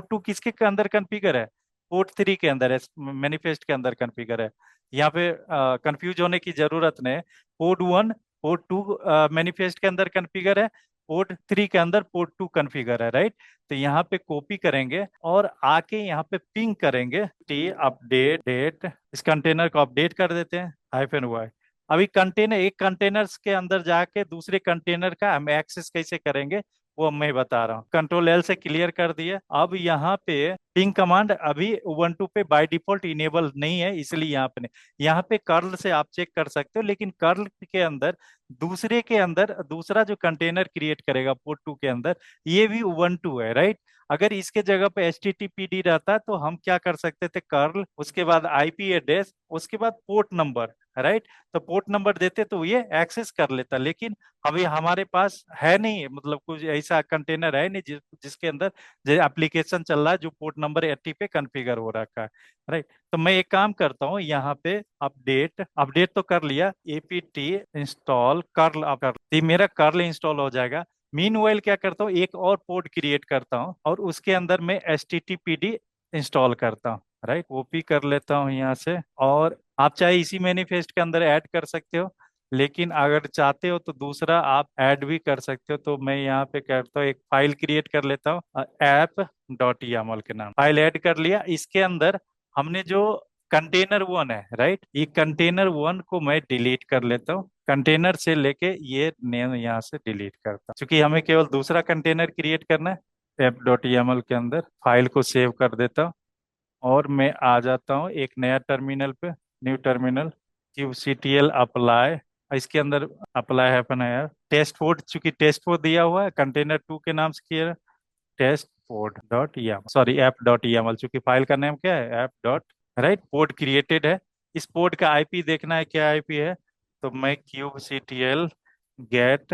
टू किसके के अंदर कॉन्फ़िगर है, पोर्ट 3 के अंदर है, मैनिफेस्ट के अंदर कॉन्फ़िगर है। यहाँ पे कंफ्यूज होने की जरूरत नहीं है। पोर्ट 1 पोर्ट 2 मैनिफेस्ट के अंदर कॉन्फ़िगर है, पोर्ट 3 के अंदर पोर्ट 2 कॉन्फ़िगर है, राइट। तो यहाँ पे कॉपी करेंगे और आके यहाँ पे पिंग करेंगे, टी अपडेट डेट, इस कंटेनर को अपडेट कर देते हैं -y। अभी कंटेनर, एक कंटेनर्स के अंदर जाके दूसरे कंटेनर का हम एक्सेस कैसे करेंगे वो मैं बता रहा हूँ। कंट्रोल एल से क्लियर कर दिया। अब यहाँ पे पिंग कमांड अभी उबंटू पे बाय डिफॉल्ट इनेबल नहीं है, इसलिए यहाँ पे नहीं। यहाँ पे कर्ल से आप चेक कर सकते हो, लेकिन कर्ल के अंदर दूसरे के अंदर दूसरा जो कंटेनर क्रिएट करेगा पोर्ट 2 के अंदर, ये भी उबंटू है, राइट। अगर इसके जगह पे एचटीटीपीडी रहता तो हम क्या कर सकते थे, कर्ल, उसके बाद आईपी एड्रेस, उसके बाद पोर्ट नंबर, राइट। तो पोर्ट नंबर देते तो ये एक्सेस कर लेता, लेकिन अभी हमारे पास है नहीं, मतलब कुछ ऐसा कंटेनर है नहीं जिसके अंदर जो एप्लीकेशन चल रहा है जो पोर्ट नंबर 80 पे कॉन्फ़िगर हो रखा है, राइट। तो मैं एक काम करता हूँ, यहाँ पे अपडेट अपडेट तो कर लिया, एपीटी इंस्टॉल कर्ल, आप कर, तो मेरा कर्ल इंस्टॉल हो जाएगा। मीनवाइल क्या करता हूँ, एक और पोर्ट क्रिएट करता हूँ और उसके अंदर मैं एचटीटीपीडी इंस्टॉल करता हूँ, राइट। कॉपी कर लेता हूँ यहाँ से, और आप चाहे इसी मैनिफेस्ट के अंदर ऐड कर सकते हो, लेकिन अगर चाहते हो तो दूसरा आप ऐड भी कर सकते हो। तो मैं यहाँ पे करता हूँ, एक फाइल क्रिएट कर लेता हूँ, app.yaml के नाम, फाइल ऐड कर लिया। इसके अंदर हमने जो कंटेनर 1 है, राइट, ये कंटेनर 1 को मैं डिलीट कर लेता हूँ, कंटेनर से लेके ये नेम यहाँ से डिलीट करता हूँ, क्योंकि हमें केवल दूसरा कंटेनर क्रिएट करना है। app.yaml के अंदर फाइल को सेव कर देता हूँ और मैं आ जाता हूँ एक नया टर्मिनल पे, न्यू टर्मिनल, kubectl अप्लाई, इसके अंदर अप्लाई हैपन है यार, टेस्ट पोर्ट, चूंकि टेस्ट पोर्ट दिया हुआ है कंटेनर 2 के नाम से किया, test port dot M sorry app dot ML, चूंकि फाइल का नाम क्या है, app dot, right, port created है। इस पोर्ट का आईपी देखना है, क्या आईपी है, तो मैं kubectl get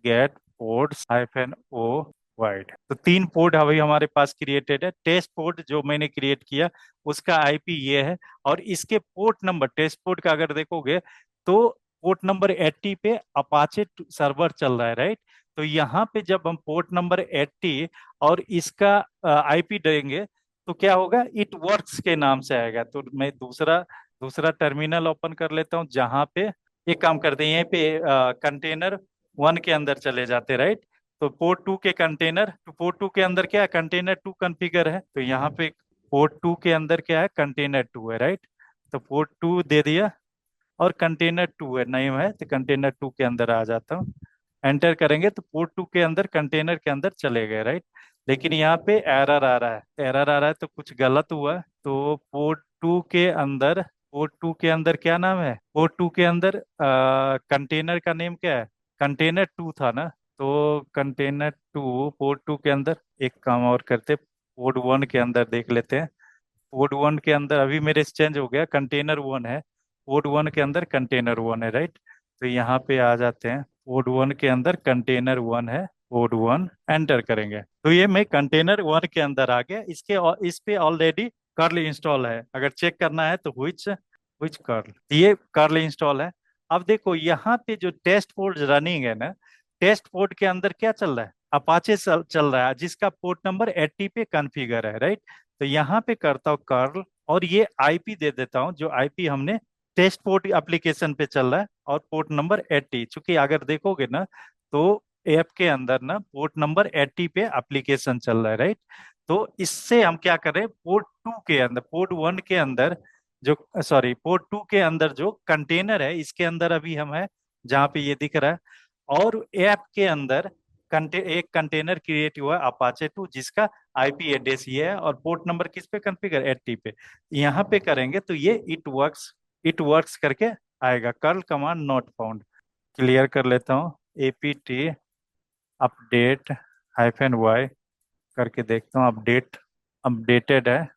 get ports -o wide. तो तीन पोर्ट अभी हमारे पास क्रिएटेड है। टेस्ट पोर्ट जो मैंने क्रिएट किया उसका आईपी ये है, और इसके पोर्ट नंबर, टेस्ट पोर्ट का अगर देखोगे तो पोर्ट नंबर 80 पे अपाचे सर्वर चल रहा है, राइट। तो यहाँ पे जब हम पोर्ट नंबर 80 और इसका आईपी देंगे तो क्या होगा, इट वर्क्स के नाम से आएगा। तो मैं दूसरा दूसरा टर्मिनल ओपन कर लेता हूँ जहाँ पे एक काम करते हैं, यहीं पे कंटेनर 1 के अंदर चले जाते, राइट। तो पोर्ट 2 के कंटेनर, तो पोर्ट 2 के अंदर क्या है, कंटेनर 2 कॉन्फ़िगर है, तो यहाँ पे पोर्ट 2 के अंदर क्या है, कंटेनर 2 है, राइट। तो पोर्ट 2 दे दिया और कंटेनर 2 है, नहीं है तो कंटेनर 2 के अंदर आ जाता हूँ। एंटर करेंगे तो पोर्ट 2 के अंदर कंटेनर के अंदर चले गए, राइट। लेकिन यहाँ पे एरर आ रहा है, एरर आ रहा है, तो कुछ गलत हुआ है। तो पोर्ट 2 के अंदर, पोर्ट 2 के अंदर क्या नाम है, पोर्ट 2 के अंदर कंटेनर का नेम क्या है, कंटेनर 2 था ना। तो कंटेनर 2, पोर्ट 2 के अंदर एक काम और करते, पोर्ट 1 के अंदर देख लेते हैं। पोर्ट 1 के अंदर अभी मेरे चेंज हो गया, कंटेनर 1 है, पोर्ट 1 के अंदर कंटेनर 1 है, राइट। तो यहाँ पे आ जाते हैं, पोर्ट 1 के अंदर कंटेनर 1 है, पोर्ट 1 एंटर करेंगे तो ये मैं कंटेनर 1 के अंदर आ गया। इस पे ऑलरेडी कर्ल इंस्टॉल है, अगर चेक करना है तो व्हिच व्हिच कर्ल, ये कर्ल इंस्टॉल है। अब देखो यहाँ पे जो टेस्ट पोर्ट रनिंग है ना, टेस्ट पोर्ट के अंदर क्या चल रहा है, अपाचे चल रहा है, जिसका पोर्ट नंबर 80 पे कॉन्फ़िगर है, राइट। तो यहाँ पे करता हूँ कर्ल, और ये आईपी दे देता हूँ, जो आईपी हमने टेस्ट पोर्ट एप्लीकेशन पे चल रहा है, और पोर्ट नंबर 80, चूंकि अगर देखोगे ना तो ऐप के अंदर ना पोर्ट नंबर 80 पे एप्लीकेशन चल रहा है, राइट। तो इससे हम क्या कर रहे हैं, पोर्ट 2 के अंदर, पोर्ट 1 के अंदर जो, सॉरी, पोर्ट 2 के अंदर जो कंटेनर है इसके अंदर अभी हम है, जहाँ पे ये दिख रहा है। और ऐप के अंदर एक कंटेनर क्रिएट हुआ अपाचे 2, जिसका आईपी एड्रेस ये है, और पोर्ट नंबर किस पे कॉन्फ़िगर, 80 पे। यहाँ पे करेंगे तो ये इट वर्क्स करके आएगा, curl command not found. Clear कर लेता हूँ, एपीटी अपडेट -y करके देखता हूँ, अपडेटेड है।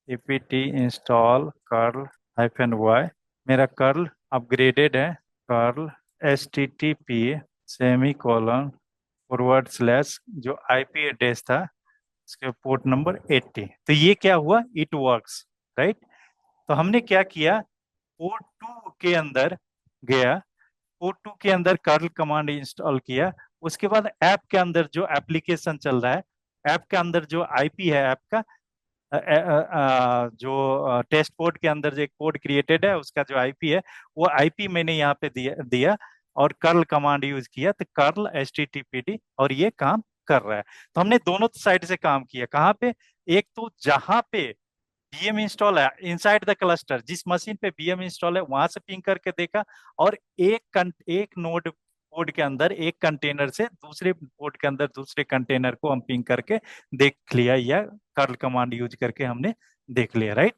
एपीटी इंस्टॉल कर्ल -y, मेरा कर्ल अपग्रेडेड है, कर्ल http सेमी कॉलन /, जो आईपी एड्रेस था इसके पोर्ट नंबर 80। तो ये क्या हुआ, इट वर्क्स, राइट। तो हमने क्या किया, पोर्ट 2 के अंदर गया, पोर्ट 2 के अंदर कर्ल कमांड इंस्टॉल किया। उसके बाद ऐप के अंदर जो एप्लीकेशन चल रहा है, ऐप के अंदर जो आईपी है ऐप का, जो टेस्ट पोर्ट के अंदर जो एक पोर्ट क्रिएटेड है उसका जो आईपी है, वो आईपी मैंने यहाँ पे दिया और कर्ल कमांड यूज किया, तो कर्ल httpd, और ये काम कर रहा है। तो हमने दोनों साइड से काम किया, कहाँ पे, एक तो जहां पे बीएम इंस्टॉल है इनसाइड द क्लस्टर, जिस मशीन पे बीएम इंस्टॉल है वहां से पिंग करके देखा, और एक नोड पोर्ट के अंदर एक कंटेनर से दूसरे पोर्ट के अंदर दूसरे कंटेनर को हम पिंग करके देख लिया, या कर्ल कमांड यूज करके हमने देख लिया, राइट।